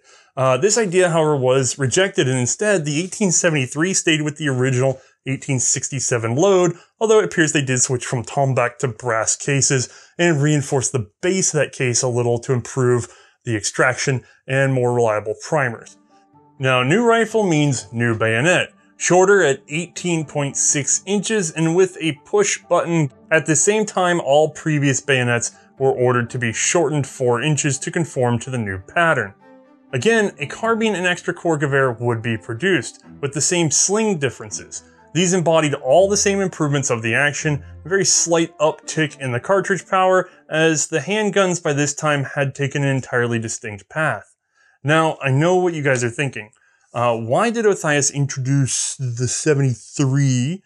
This idea, however, was rejected, and instead, the 1873 stayed with the original 1867 load, although it appears they did switch from tomback to brass cases and reinforce the base of that case a little to improve the extraction and more reliable primers. Now, new rifle means new bayonet, shorter at 18.6 inches and with a push button. At the same time, all previous bayonets were ordered to be shortened 4 inches to conform to the new pattern. Again, a carbine and extra core Gewehr would be produced, with the same sling differences. These embodied all the same improvements of the action, a very slight uptick in the cartridge power, as the handguns by this time had taken an entirely distinct path. Now, I know what you guys are thinking. Why did Othias introduce the 73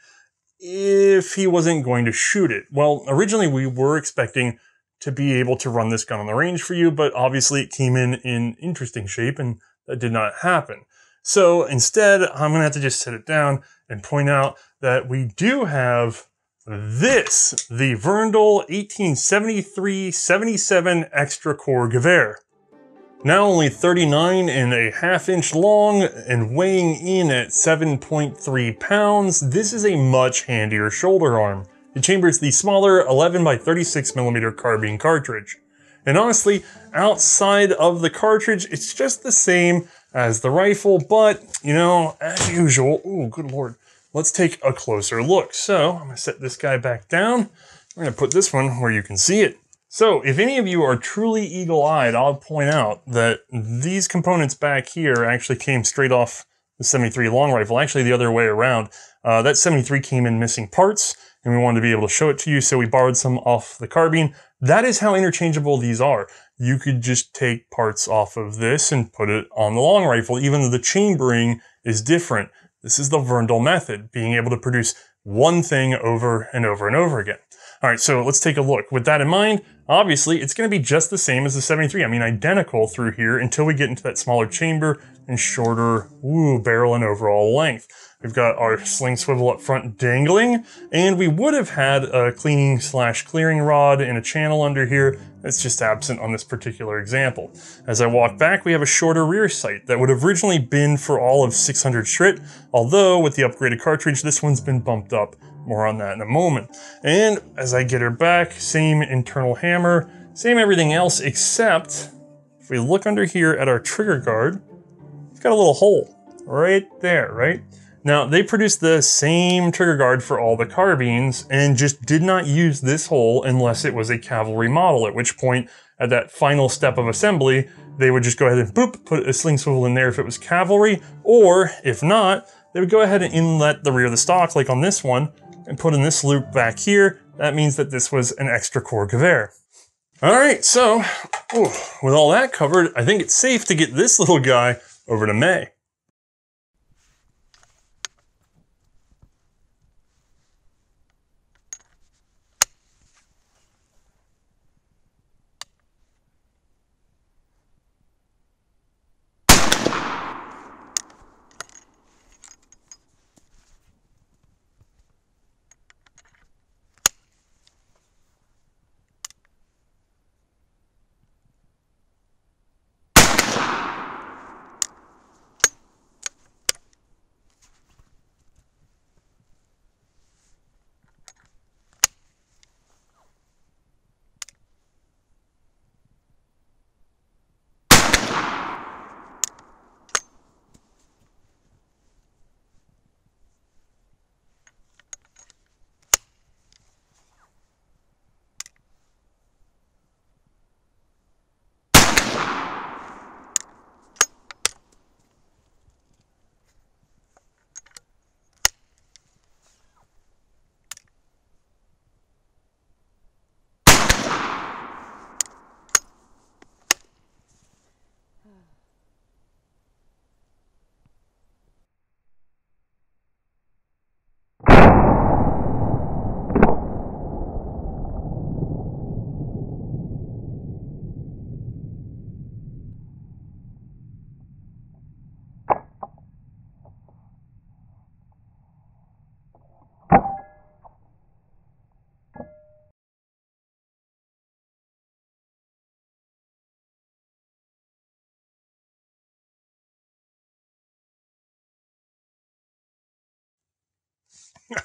if he wasn't going to shoot it? Well, originally we were expecting to be able to run this gun on the range for you, but obviously it came in interesting shape and that did not happen. So instead, I'm gonna have to just set it down and point out that we do have this, the Verndl 1873-77 Extra Core Gewehr. Now only 39.5 inch long and weighing in at 7.3 pounds, this is a much handier shoulder arm. It chambers the smaller 11 by 36 millimeter carbine cartridge. And honestly, outside of the cartridge, it's just the same as the rifle, but, you know, as usual, oh, good lord, let's take a closer look. So, I'm gonna set this guy back down. We're gonna put this one where you can see it. So, if any of you are truly eagle-eyed, I'll point out that these components back here actually came straight off the 73 long rifle. Actually, the other way around. That 73 came in missing parts, and we wanted to be able to show it to you, so we borrowed some off the carbine. That is how interchangeable these are. You could just take parts off of this and put it on the long rifle, even though the chambering is different. This is the Verndl method, being able to produce one thing over and over and over again. All right, so let's take a look. With that in mind, obviously, it's going to be just the same as the 73. I mean, identical through here until we get into that smaller chamber and shorter barrel and overall length. We've got our sling swivel up front dangling, and we would have had a cleaning/clearing rod in a channel under here. That's just absent on this particular example. As I walk back, we have a shorter rear sight that would have originally been for all of 600 Schritt, although with the upgraded cartridge, this one's been bumped up. More on that in a moment. And as I get her back, same internal hammer, same everything else, except if we look under here at our trigger guard, it's got a little hole right there, right? Now, they produced the same trigger guard for all the carbines and just did not use this hole unless it was a cavalry model, at which point, at that final step of assembly, they would just go ahead and boop, put a sling swivel in there if it was cavalry, or if not, they would go ahead and inlet the rear of the stock, like on this one, and put in this loop back here. That means that this was an extra core Gewehr. All right, so with all that covered, I think it's safe to get this little guy over to May.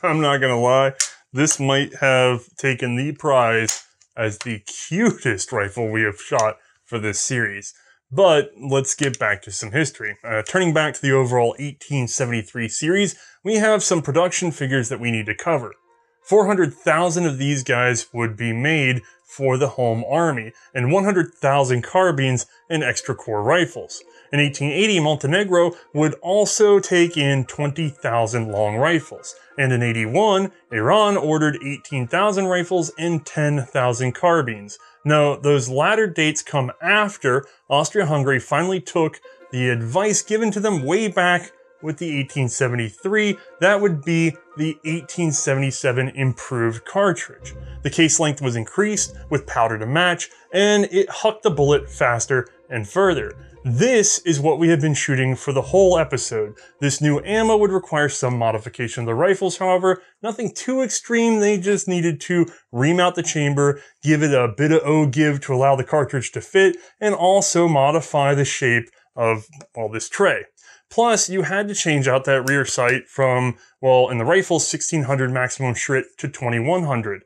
I'm not gonna lie, this might have taken the prize as the cutest rifle we have shot for this series. But let's get back to some history. Turning back to the overall 1873 series, we have some production figures that we need to cover. 400,000 of these guys would be made for the home army, and 100,000 carbines and extra core rifles. In 1880, Montenegro would also take in 20,000 long rifles, and in 81, Iran ordered 18,000 rifles and 10,000 carbines. Now, those latter dates come after Austria-Hungary finally took the advice given to them way back with the 1873, that would be the 1877 improved cartridge. The case length was increased with powder to match, and it hucked the bullet faster and further. This is what we have been shooting for the whole episode. This new ammo would require some modification of the rifles, however, nothing too extreme. They just needed to remount the chamber, give it a bit of O-give to allow the cartridge to fit, and also modify the shape of, well, this tray. Plus, you had to change out that rear sight from, well, in the rifle, 1600 maximum Schritt to 2100.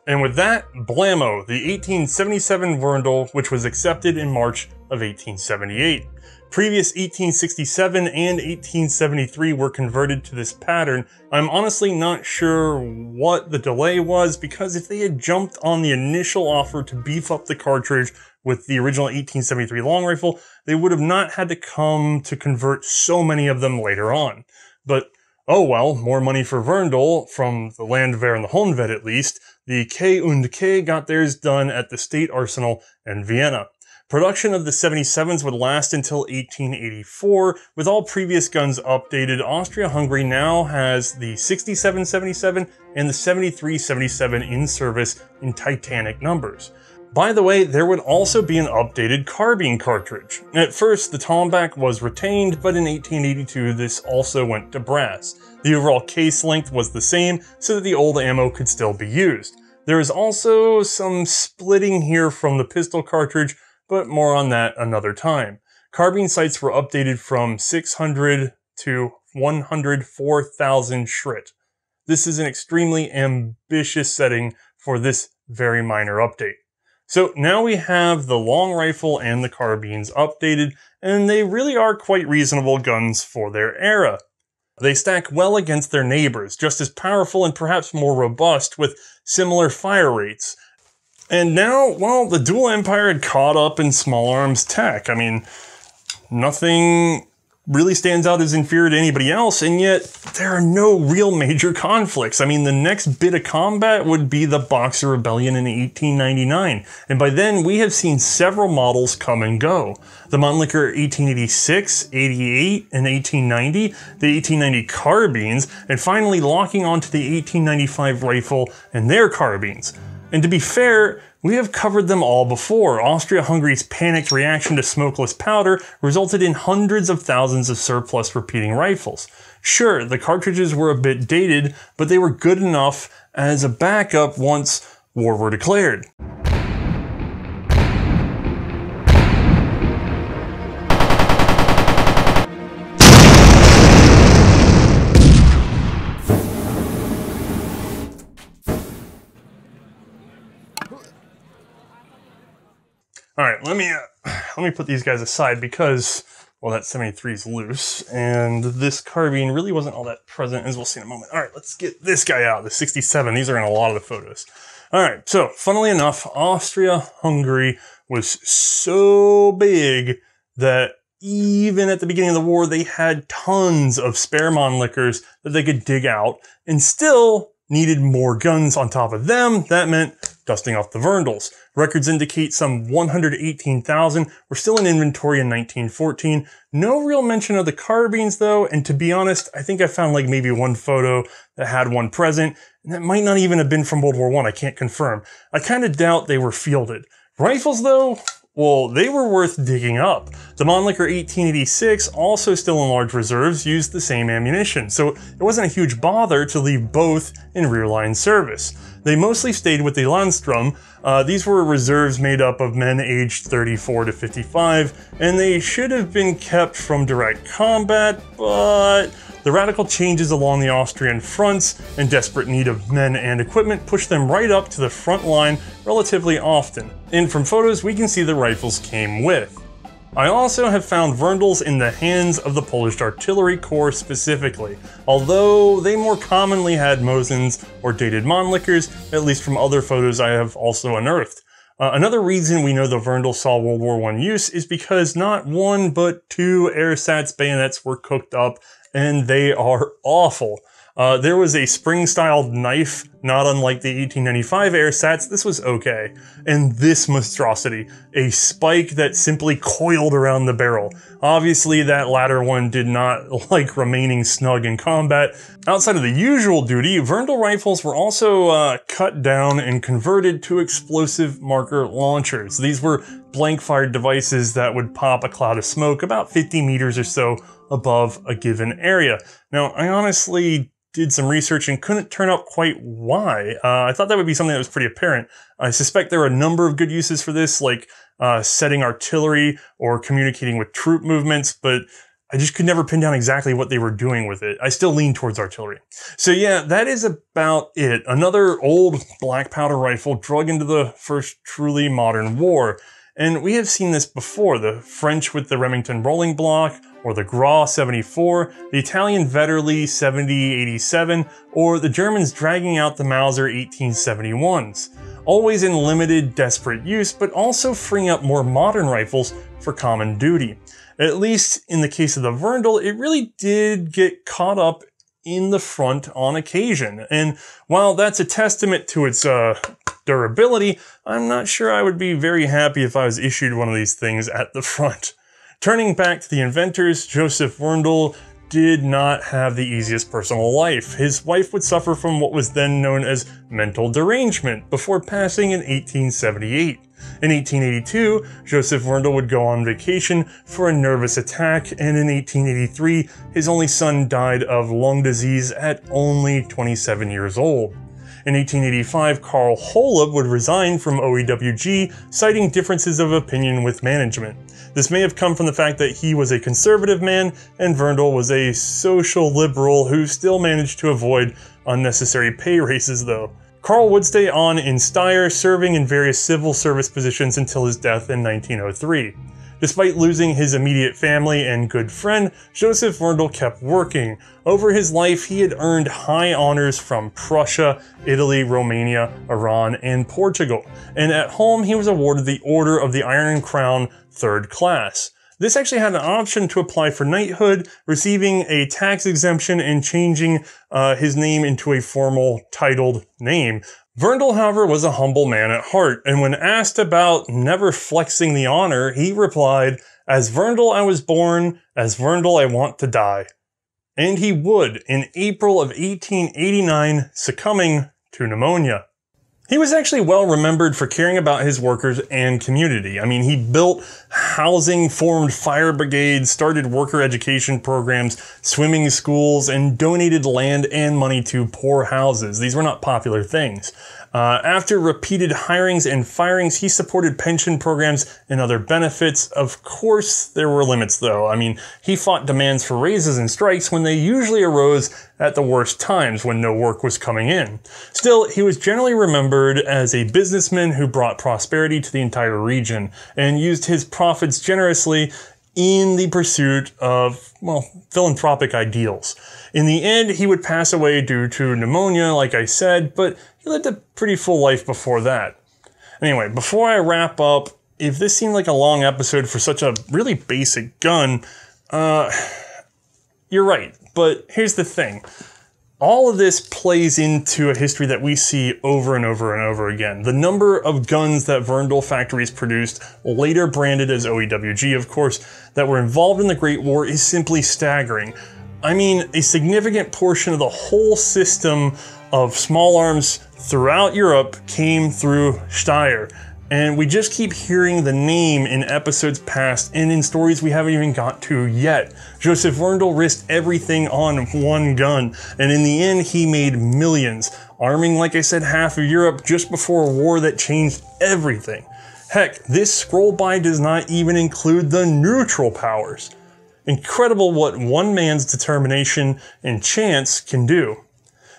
And with that, blammo, the 1877 Verndl, which was accepted in March of 1878. Previous 1867 and 1873 were converted to this pattern. I'm honestly not sure what the delay was, because if they had jumped on the initial offer to beef up the cartridge with the original 1873 long rifle, they would have not had to come to convert so many of them later on. But oh well, more money for Verndl, from the Landwehr and the Honved at least. The K&K got theirs done at the State Arsenal in Vienna. Production of the 77s would last until 1884. With all previous guns updated, Austria-Hungary now has the 6777 and the 7377 in service in Titanic numbers. By the way, there would also be an updated carbine cartridge. At first, the Tomback was retained, but in 1882 this also went to brass. The overall case length was the same, so that the old ammo could still be used. There is also some splitting here from the pistol cartridge, but more on that another time. Carbine sights were updated from 600 to 104,000 Schritt. This is an extremely ambitious setting for this very minor update. So now we have the long rifle and the carbines updated, and they really are quite reasonable guns for their era. They stack well against their neighbors, just as powerful and perhaps more robust with similar fire rates. And now, well, the Dual Empire had caught up in small arms tech. I mean, nothing really stands out as inferior to anybody else, and yet there are no real major conflicts. I mean, the next bit of combat would be the Boxer Rebellion in 1899, and by then we have seen several models come and go. The Mannlicher 1886, 88, and 1890, the 1890 carbines, and finally locking onto the 1895 rifle and their carbines. And to be fair, we have covered them all before. Austria-Hungary's panicked reaction to smokeless powder resulted in hundreds of thousands of surplus repeating rifles. Sure, the cartridges were a bit dated, but they were good enough as a backup once war were declared. All right, let me put these guys aside because, well, that 73 is loose, and this carbine really wasn't all that present, as we'll see in a moment. All right, let's get this guy out, the 67. These are in a lot of the photos. All right, so funnily enough, Austria-Hungary was so big that even at the beginning of the war, they had tons of spare Mannlichers that they could dig out, and still needed more guns on top of them. That meant dusting off the Verndls. Records indicate some 118,000 were still in inventory in 1914. No real mention of the carbines though, and to be honest, I think I found like maybe one photo that had one present, and that might not even have been from World War I, can't confirm. I kind of doubt they were fielded. Rifles though, well, they were worth digging up. The Mannlicher 1886, also still in large reserves, used the same ammunition, so it wasn't a huge bother to leave both in rear-line service. They mostly stayed with the Landstrom. These were reserves made up of men aged 34 to 55, and they should have been kept from direct combat, but the radical changes along the Austrian fronts and desperate need of men and equipment pushed them right up to the front line relatively often. And from photos, we can see the rifles came with. I also have found Verndls in the hands of the Polish Artillery Corps specifically, although they more commonly had Mosins or dated Mannlichers, at least from other photos I have also unearthed. Another reason we know the Verndl saw World War I use is because not one but two Ersatz bayonets were cooked up, and they are awful. There was a spring-styled knife, not unlike the 1895 Ersatz. This was okay. And this monstrosity, a spike that simply coiled around the barrel. Obviously, that latter one did not like remaining snug in combat. Outside of the usual duty, Verndl rifles were also cut down and converted to explosive marker launchers. These were blank-fired devices that would pop a cloud of smoke about 50 meters or so above a given area. Now, I honestly did some research and couldn't turn up quite why. I thought that would be something that was pretty apparent. I suspect there are a number of good uses for this, like setting artillery or communicating with troop movements, but I just could never pin down exactly what they were doing with it. I still lean towards artillery. So yeah, that is about it. Another old black powder rifle drug into the first truly modern war. And we have seen this before, the French with the Remington rolling block, or the Gras 74, the Italian Vetterli 7087, or the Germans dragging out the Mauser 1871s. Always in limited, desperate use, but also freeing up more modern rifles for common duty. At least in the case of the Verndl, it really did get caught up in the front on occasion. And while that's a testament to its durability, I'm not sure I would be very happy if I was issued one of these things at the front. Turning back to the inventors, Joseph Verndl did not have the easiest personal life. His wife would suffer from what was then known as mental derangement before passing in 1878. In 1882, Joseph Verndl would go on vacation for a nervous attack, and in 1883, his only son died of lung disease at only 27 years old. In 1885, Carl Holub would resign from OEWG, citing differences of opinion with management. This may have come from the fact that he was a conservative man and Verndl was a social liberal who still managed to avoid unnecessary pay raises though. Carl would stay on in Steyr, serving in various civil service positions until his death in 1903. Despite losing his immediate family and good friend, Joseph Verndl kept working. Over his life, he had earned high honors from Prussia, Italy, Romania, Iran, and Portugal. And at home, he was awarded the Order of the Iron Crown, 3rd class. This actually had an option to apply for knighthood, receiving a tax exemption and changing his name into a formal titled name. Verndl, however, was a humble man at heart, and when asked about never flexing the honor, he replied, "As Verndl I was born, as Verndl I want to die." And he would, in April of 1889, succumbing to pneumonia. He was actually well remembered for caring about his workers and community. I mean, he built housing, formed fire brigades, started worker education programs, swimming schools, and donated land and money to poor houses. These were not popular things. After repeated hirings and firings, he supported pension programs and other benefits. Of course, there were limits though. I mean, he fought demands for raises and strikes when they usually arose at the worst times when no work was coming in. Still, he was generally remembered as a businessman who brought prosperity to the entire region and used his profits generously in the pursuit of, well, philanthropic ideals. In the end, he would pass away due to pneumonia, like I said, but he lived a pretty full life before that. Anyway, before I wrap up, if this seemed like a long episode for such a really basic gun, you're right. But here's the thing. All of this plays into a history that we see over and over and over again. The number of guns that Verndl factories produced, later branded as OEWG, of course, that were involved in the Great War is simply staggering. I mean, a significant portion of the whole system of small arms throughout Europe came through Steyr. And we just keep hearing the name in episodes past and in stories we haven't even got to yet. Joseph Verndl risked everything on one gun, and in the end he made millions, arming, like I said, half of Europe just before a war that changed everything. Heck, this scroll by does not even include the neutral powers. Incredible what one man's determination and chance can do.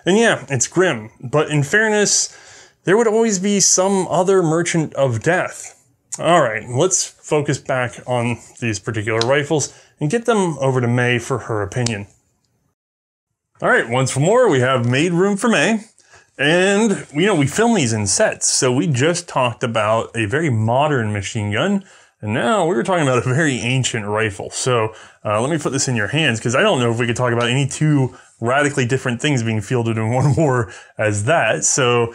And yeah, it's grim, but in fairness, there would always be some other merchant of death. Alright, let's focus back on these particular rifles and get them over to May for her opinion. Alright, once more, we have made room for May. And, we film these in sets, so we just talked about a very modern machine gun, and now we were talking about a very ancient rifle. So let me put this in your hands, because I don't know if we could talk about any two radically different things being fielded in one war as that. So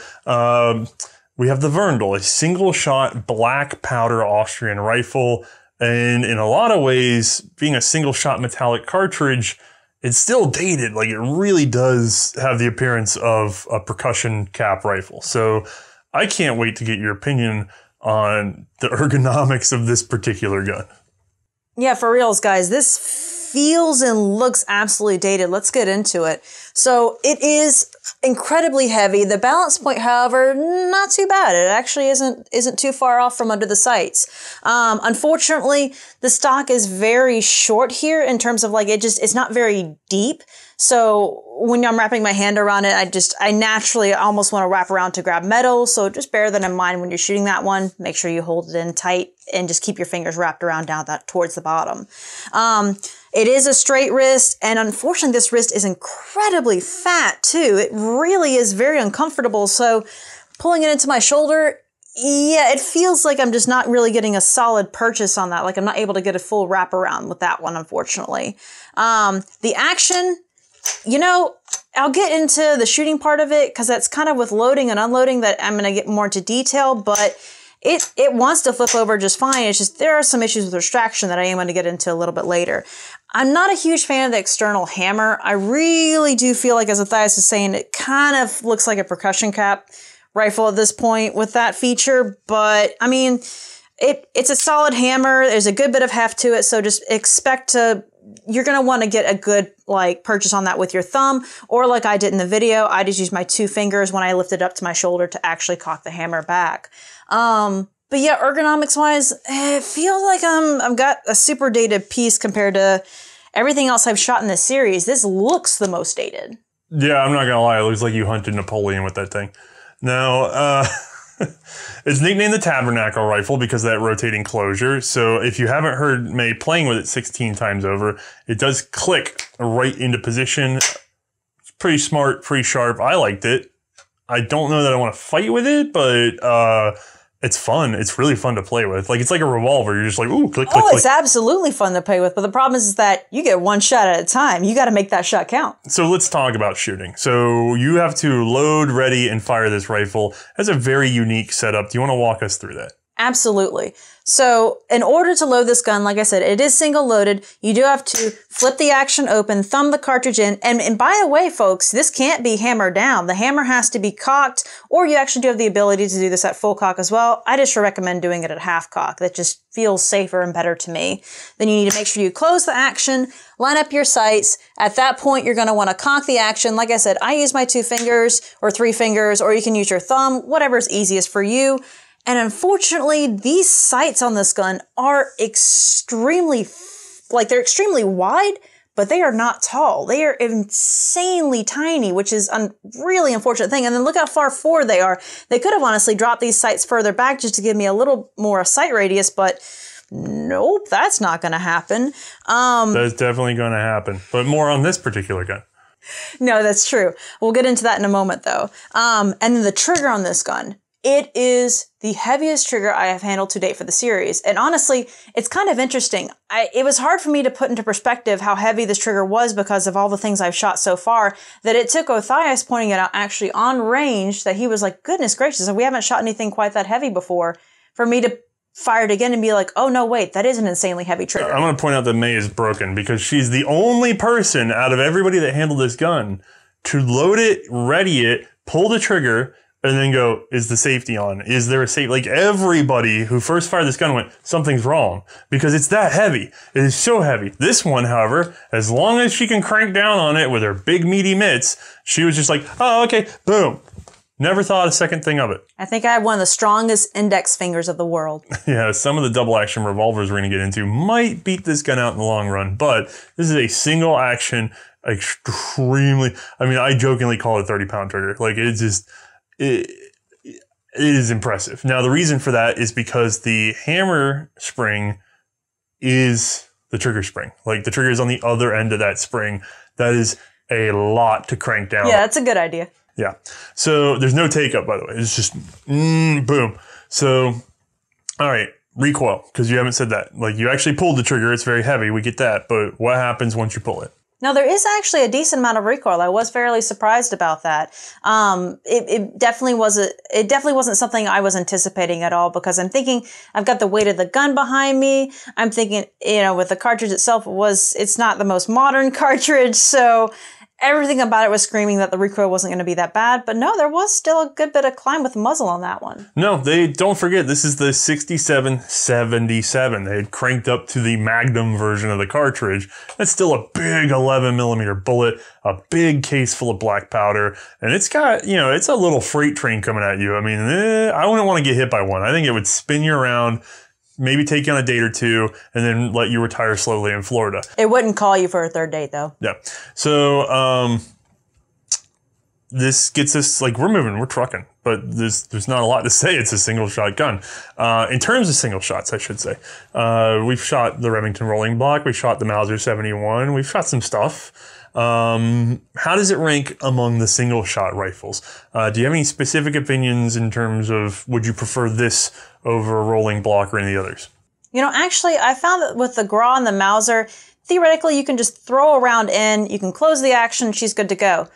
we have the Verndl, a single-shot black powder Austrian rifle, and in a lot of ways, being a single-shot metallic cartridge, it's still dated. Like, it really does have the appearance of a percussion cap rifle. So I can't wait to get your opinion on the ergonomics of this particular gun. Yeah, for reals, guys. This feels and looks absolutely dated. Let's get into it. So it is incredibly heavy. The balance point, however, not too bad. It actually isn't too far off from under the sights. Unfortunately, the stock is very short here in terms of like it's not very deep. So when I'm wrapping my hand around it, I naturally almost want to wrap around to grab metal. So just bear that in mind when you're shooting that one. Make sure you hold it in tight and just keep your fingers wrapped around down that towards the bottom. It is a straight wrist, and unfortunately this wrist is incredibly fat too. It really is very uncomfortable. So pulling it into my shoulder, yeah, it feels like I'm just not really getting a solid purchase on that. Like I'm not able to get a full wrap around with that one, unfortunately. The action, you know, I'll get into the shooting part of it because that's kind of with loading and unloading that I'm going to get more into detail, but it wants to flip over just fine. It's just there are some issues with retraction that I am going to get into a little bit later. I'm not a huge fan of the external hammer. I really do feel like, as Matthias is saying, it kind of looks like a percussion cap rifle at this point with that feature. But I mean, it's a solid hammer. There's a good bit of heft to it. So just expect you're going to want to get a good like purchase on that with your thumb, or like I did in the video, I just used my 2 fingers when I lifted up to my shoulder to actually cock the hammer back. But yeah, ergonomics wise, it feels like I've got a super dated piece compared to everything else I've shot in this series. This looks the most dated. Yeah, I'm not gonna lie, it looks like you hunted Napoleon with that thing. Now, it's nicknamed the Tabernacle Rifle because of that rotating closure. So if you haven't heard May playing with it 16 times over, it does click right into position. It's pretty smart, pretty sharp. I liked it. I don't know that I want to fight with it, but it's fun. It's really fun to play with. Like, it's like a revolver. You're just like, ooh, click, click, click. It's absolutely fun to play with. But the problem is that you get one shot at a time. You got to make that shot count. So let's talk about shooting. So you have to load, ready, and fire this rifle. That's a very unique setup. Do you want to walk us through that? Absolutely. So in order to load this gun, like I said, it is single loaded. You do have to flip the action open, thumb the cartridge in. And by the way, folks, this can't be hammered down. The hammer has to be cocked, or you actually do have the ability to do this at full cock as well. I just recommend doing it at half cock. That just feels safer and better to me. Then you need to make sure you close the action, line up your sights. At that point, you're going to want to cock the action. Like I said, I use my 2 fingers or 3 fingers, or you can use your thumb, whatever's easiest for you. And unfortunately, these sights on this gun are extremely wide, but they are not tall. They are insanely tiny, which is a really unfortunate thing. And then look how far forward they are. They could have honestly dropped these sights further back just to give me a little more sight radius, but nope, that's not going to happen. That's definitely going to happen. But more on this particular gun. No, that's true. We'll get into that in a moment, though. And then the trigger on this gun. It is the heaviest trigger I have handled to date for the series. And honestly, it's kind of interesting. It was hard for me to put into perspective how heavy this trigger was because of all the things I've shot so far, that it took Matthias pointing it out actually on range that he was like, goodness gracious, we haven't shot anything quite that heavy before, for me to fire it again and be like, oh no, wait, that is an insanely heavy trigger. I'm going to point out that May is broken because she's the only person out of everybody that handled this gun to load it, ready it, pull the trigger, and then go, is the safety on? Is there a safety? Like, everybody who first fired this gun went, something's wrong, because it's that heavy. It is so heavy. This one, however, as long as she can crank down on it with her big meaty mitts, she was just like, oh, okay, boom. Never thought a second thing of it. I think I have one of the strongest index fingers of the world. Yeah, some of the double action revolvers we're going to get into might beat this gun out in the long run, but this is a single action, extremely, I mean, I jokingly call it a 30-pound trigger. Like, it's just, it is impressive. Now, the reason for that is because the hammer spring is the trigger spring. Like, the trigger is on the other end of that spring. That is a lot to crank down. Yeah, that's a good idea. Yeah. So there's no take up, by the way. It's just boom. So, all right, recoil, because you haven't said that. Like, you actually pulled the trigger. It's very heavy. We get that. But what happens once you pull it? Now, there is actually a decent amount of recoil. I was fairly surprised about that. It definitely wasn't something I was anticipating at all, because I'm thinking I've got the weight of the gun behind me. I'm thinking, with the cartridge itself, it's not the most modern cartridge. So everything about it was screaming that the recoil wasn't going to be that bad. But no, there was still a good bit of climb with the muzzle on that one. No, they don't forget, this is the 67-77. They had cranked up to the Magnum version of the cartridge. That's still a big 11mm bullet, a big case full of black powder, and it's got, you know, it's a little freight train coming at you. I mean, I wouldn't want to get hit by one. I think it would spin you around, maybe take you on a date or two, and then let you retire slowly in Florida. It wouldn't call you for a third date, though. Yeah. So, this gets us, like, we're trucking, but there's not a lot to say. It's a single shot gun. In terms of single shots, I should say, we've shot the Remington Rolling Block, we shot the Mauser 71, we've shot some stuff. How does it rank among the single shot rifles? Do you have any specific opinions in terms of, would you prefer this over a Rolling Block or any of the others? You know, actually, I found that with the Gra and the Mauser, theoretically, you can just throw a round in, you can close the action, she's good to go.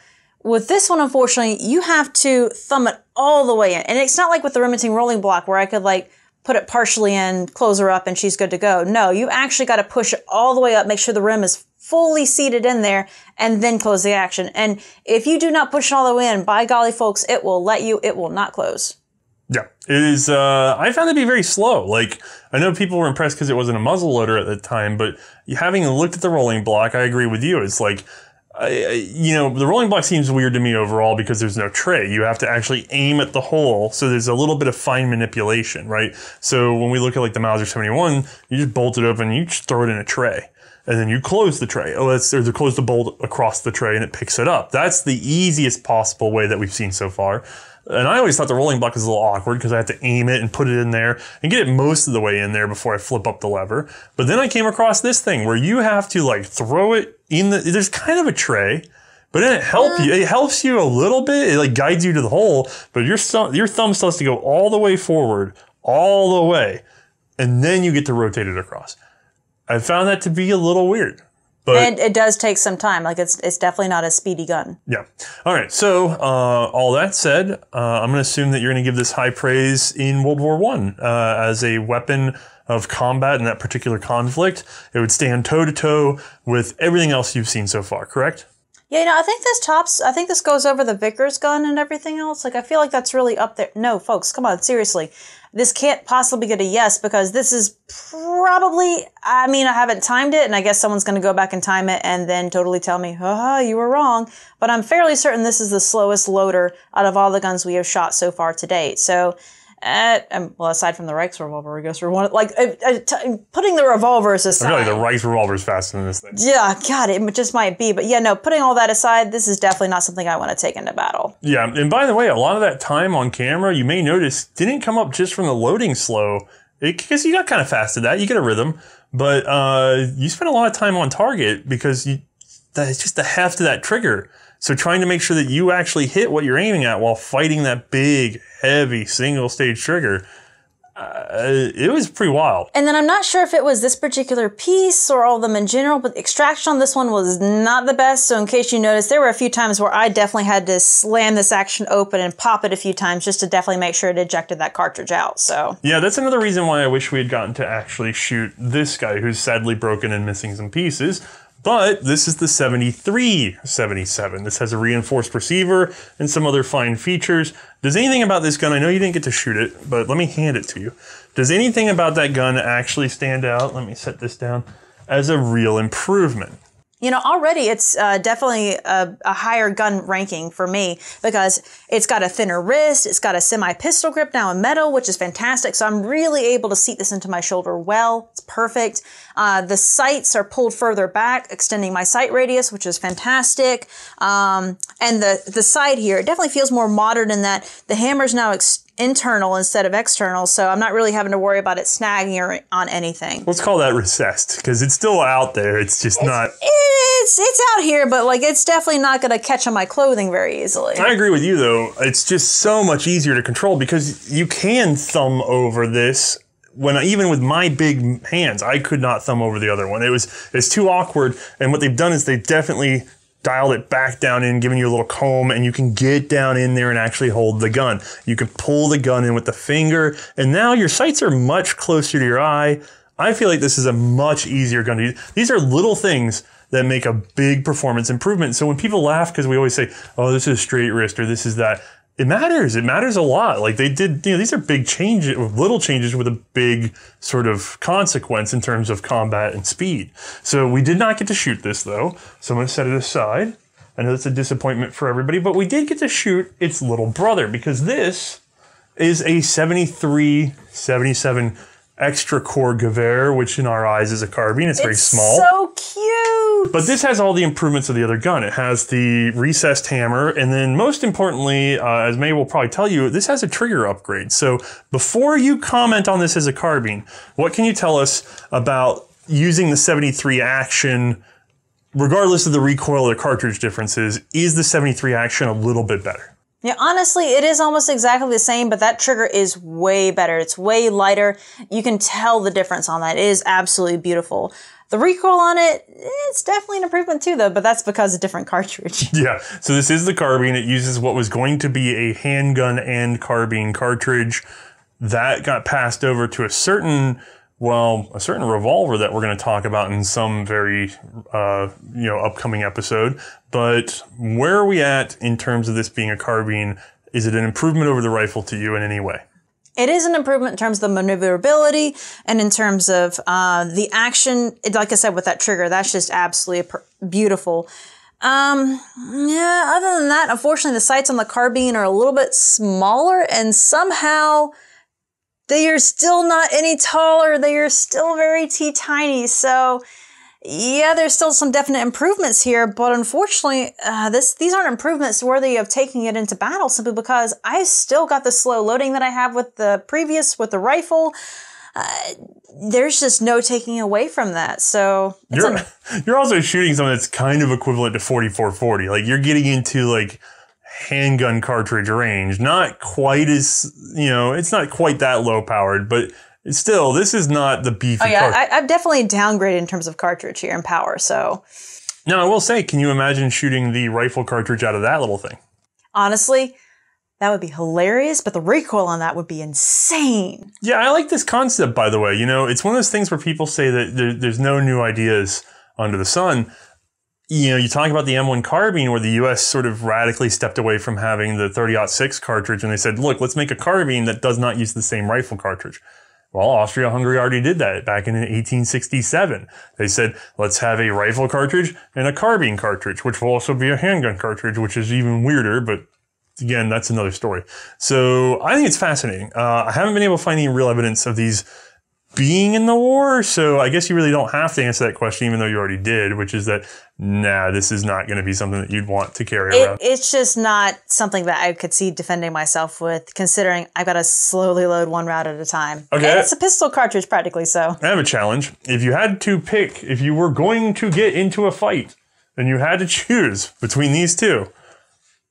With this one, unfortunately, you have to thumb it all the way in. And it's not like with the Remington Rolling Block where I could like put it partially in, close her up, and she's good to go. No, you actually got to push it all the way up, make sure the rim is fully seated in there, and then close the action. And if you do not push it all the way in, by golly, folks, it will not close. Yeah, it is. I found it to be very slow. Like, I know people were impressed because it wasn't a muzzle loader at the time, but having looked at the Rolling Block, I agree with you. It's like, you know, the Rolling Block seems weird to me overall because there's no tray. You have to actually aim at the hole, so there's a little bit of fine manipulation, right? So when we look at like the Mauser 71, you just bolt it open and you just throw it in a tray. And then you close the tray. Or close the bolt across the tray and it picks it up. That's the easiest possible way that we've seen so far. And I always thought the Rolling Block was a little awkward because I had to aim it and put it in there and get it most of the way in there before I flip up the lever. But then I came across this thing where you have to like throw it in there's kind of a tray, but then it helps you a little bit. It like guides you to the hole, but your thumb still has to go all the way forward, all the way, and then you get to rotate it across. I found that to be a little weird. But, and it does take some time. Like it's definitely not a speedy gun. Yeah. All right. So all that said, I'm going to assume that you're going to give this high praise in World War I as a weapon of combat in that particular conflict. It would stand toe to toe with everything else you've seen so far. Correct? Yeah. You know, I think this goes over the Vickers gun and everything else. Like I feel like that's really up there. No, folks, come on, seriously. This can't possibly get a yes because this is probably, I mean, I haven't timed it and I guess someone's going to go back and time it and then totally tell me, haha, you were wrong. But I'm fairly certain this is the slowest loader out of all the guns we have shot so far to date. So, well, aside from the Reichs revolver, I guess we're one, like, putting the revolvers aside. I feel like the Reichs revolver is faster than this thing. Yeah, God, it just might be. But yeah, no, putting all that aside, this is definitely not something I want to take into battle. Yeah, and by the way, a lot of that time on camera, you may notice, didn't come up just from the loading slow. Because you got kind of fast at that. You get a rhythm. But you spend a lot of time on target because it's just the heft of that trigger. So trying to make sure that you actually hit what you're aiming at while fighting that big, heavy, single-stage trigger, it was pretty wild. And then I'm not sure if it was this particular piece or all of them in general, but the extraction on this one was not the best. So in case you noticed, there were a few times where I definitely had to slam this action open and pop it a few times just to definitely make sure it ejected that cartridge out. So yeah, that's another reason why I wish we had gotten to actually shoot this guy who's sadly broken and missing some pieces. But this is the 73-77. This has a reinforced receiver and some other fine features. Does anything about this gun, I know you didn't get to shoot it, but let me hand it to you. Does anything about that gun actually stand out? Let me set this down as a real improvement. You know, already it's definitely a higher gun ranking for me because it's got a thinner wrist, it's got a semi-pistol grip now in metal, which is fantastic. So I'm really able to seat this into my shoulder well. It's perfect. The sights are pulled further back, extending my sight radius, which is fantastic. And the side here, it definitely feels more modern in that the hammer's now internal instead of external, so I'm not really having to worry about it snagging or on anything. Let's call that recessed, because it's still out there. It's just not... It's out here, but like it's definitely not going to catch on my clothing very easily. I agree with you, though. It's just so much easier to control because you can thumb over this. Even with my big hands, I could not thumb over the other one. It's too awkward, and what they've done is they've definitely dialed it back down in, giving you a little comb, and you can get down in there and actually hold the gun. You can pull the gun in with the finger, and now your sights are much closer to your eye. I feel like this is a much easier gun to use. These are little things that make a big performance improvement. So when people laugh because we always say, oh, this is straight wrist or this is that, it matters. It matters a lot. Like they did, these are big changes, little changes with a big sort of consequence in terms of combat and speed. So we did not get to shoot this though. So I'm going to set it aside. I know that's a disappointment for everybody, but we did get to shoot its little brother because this is a 77 extra core Gewehr, which in our eyes is a carbine. It's very small. So cute. But this has all the improvements of the other gun. It has the recessed hammer, and then most importantly, as May will probably tell you, this has a trigger upgrade. So before you comment on this as a carbine, what can you tell us about using the 73 action, regardless of the recoil or cartridge differences? Is the 73 action a little bit better? Yeah, honestly, it is almost exactly the same, but that trigger is way better. It's way lighter. You can tell the difference on that. It is absolutely beautiful. The recoil on it, it's definitely an improvement too, though, but that's because of different cartridge. Yeah, so this is the carbine. It uses what was going to be a handgun and carbine cartridge. That got passed over to a certain revolver that we're going to talk about in some very, upcoming episode. But where are we at in terms of this being a carbine? Is it an improvement over the rifle to you in any way? It is an improvement in terms of the maneuverability and in terms of the action. Like I said, with that trigger, that's just absolutely beautiful. Other than that, unfortunately, the sights on the carbine are a little bit smaller, and somehow they are still not any taller. They are still very tiny. So, yeah, there's still some definite improvements here, but unfortunately, these aren't improvements worthy of taking it into battle simply because I still got the slow loading that I have with the rifle. There's just no taking away from that. So you're also shooting something that's kind of equivalent to 4440. Like you're getting into like handgun cartridge range. Not quite as, it's not quite that low powered, but still, this is not the beefy. Oh yeah, I've definitely downgraded in terms of cartridge here and power. So now I will say, can you imagine shooting the rifle cartridge out of that little thing? Honestly, that would be hilarious, but the recoil on that would be insane. Yeah, I like this concept, by the way. It's one of those things where people say that there's no new ideas under the sun. You talk about the M1 carbine where the U.S. sort of radically stepped away from having the 30-06 cartridge, and they said, look, let's make a carbine that does not use the same rifle cartridge. Well, Austria-Hungary already did that back in 1867. They said, let's have a rifle cartridge and a carbine cartridge, which will also be a handgun cartridge, which is even weirder, but again, that's another story. So I think it's fascinating. I haven't been able to find any real evidence of these being in the war, so I guess you really don't have to answer that question, even though you already did, which is that, nah, this is not going to be something that you'd want to carry around. It's just not something that I could see defending myself with, considering I've got to slowly load one round at a time. Okay. And it's a pistol cartridge, practically, so. I have a challenge. If you had to pick, if you were going to get into a fight, and you had to choose between these two,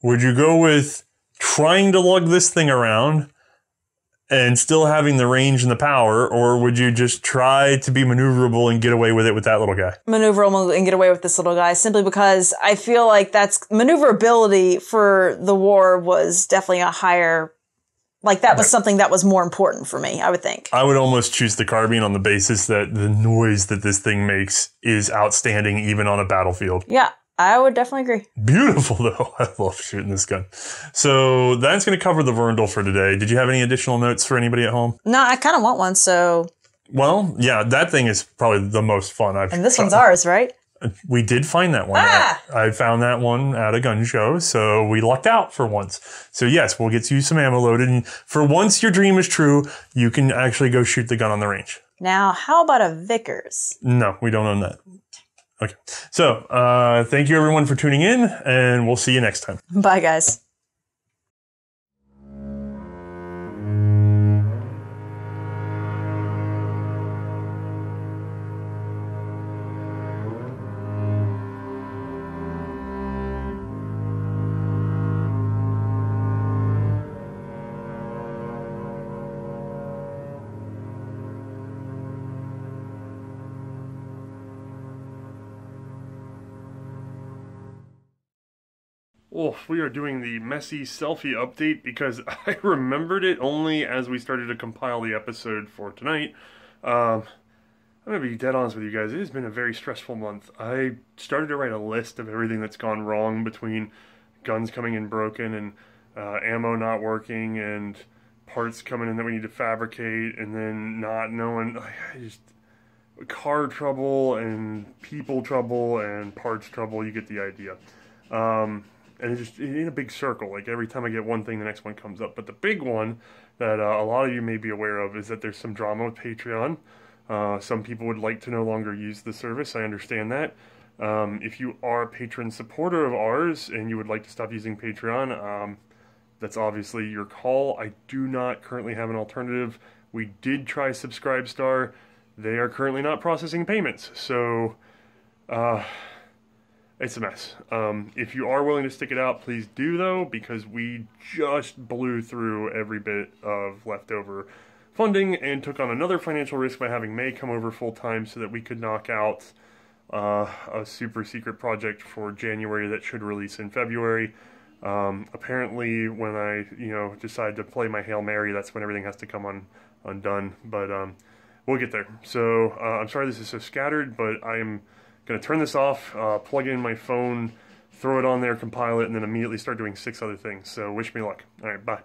would you go with trying to lug this thing around and still having the range and the power, or would you just try to be maneuverable and get away with it with that little guy? Maneuverable and get away with this little guy, simply because I feel like that's maneuverability for the war was definitely a higher, that was something that was more important for me, I would think. I would almost choose the carbine on the basis that the noise that this thing makes is outstanding even on a battlefield. Yeah. I would definitely agree. Beautiful, though. I love shooting this gun. So that's going to cover the Verndl for today. Did you have any additional notes for anybody at home? No, I kind of want one, so. Well, yeah, that thing is probably the most fun I've And this one's ours, right? We did find that one. I found that one at a gun show, so we lucked out for once. So yes, we'll get you some ammo loaded. And for once your dream is true, you can actually go shoot the gun on the range. Now, how about a Vickers? No, we don't own that. Okay. So, thank you everyone for tuning in, and we'll see you next time. Bye, guys. Oh, we are doing the messy selfie update because I remembered it only as we started to compile the episode for tonight. I'm going to be dead honest with you guys. It has been a very stressful month. I started to write a list of everything that's gone wrong between guns coming in broken and ammo not working and parts coming in that we need to fabricate and then not knowing. Car trouble and people trouble and parts trouble. You get the idea. And it's just in a big circle. Like every time I get one thing, the next one comes up. But the big one that a lot of you may be aware of is that there's some drama with Patreon. Some people would like to no longer use the service. I understand that. If you are a patron supporter of ours and you would like to stop using Patreon, that's obviously your call. I do not currently have an alternative. We did try Subscribestar. They are currently not processing payments. So, it's a mess. If you are willing to stick it out, please do though, because we just blew through every bit of leftover funding and took on another financial risk by having May come over full time so that we could knock out a super secret project for January that should release in February. Apparently, when I decide to play my Hail Mary, that's when everything has to come undone. But we'll get there. So I'm sorry this is so scattered, but I'm going to turn this off, plug in my phone, throw it on there, compile it, and then immediately start doing 6 other things. So wish me luck. All right, bye.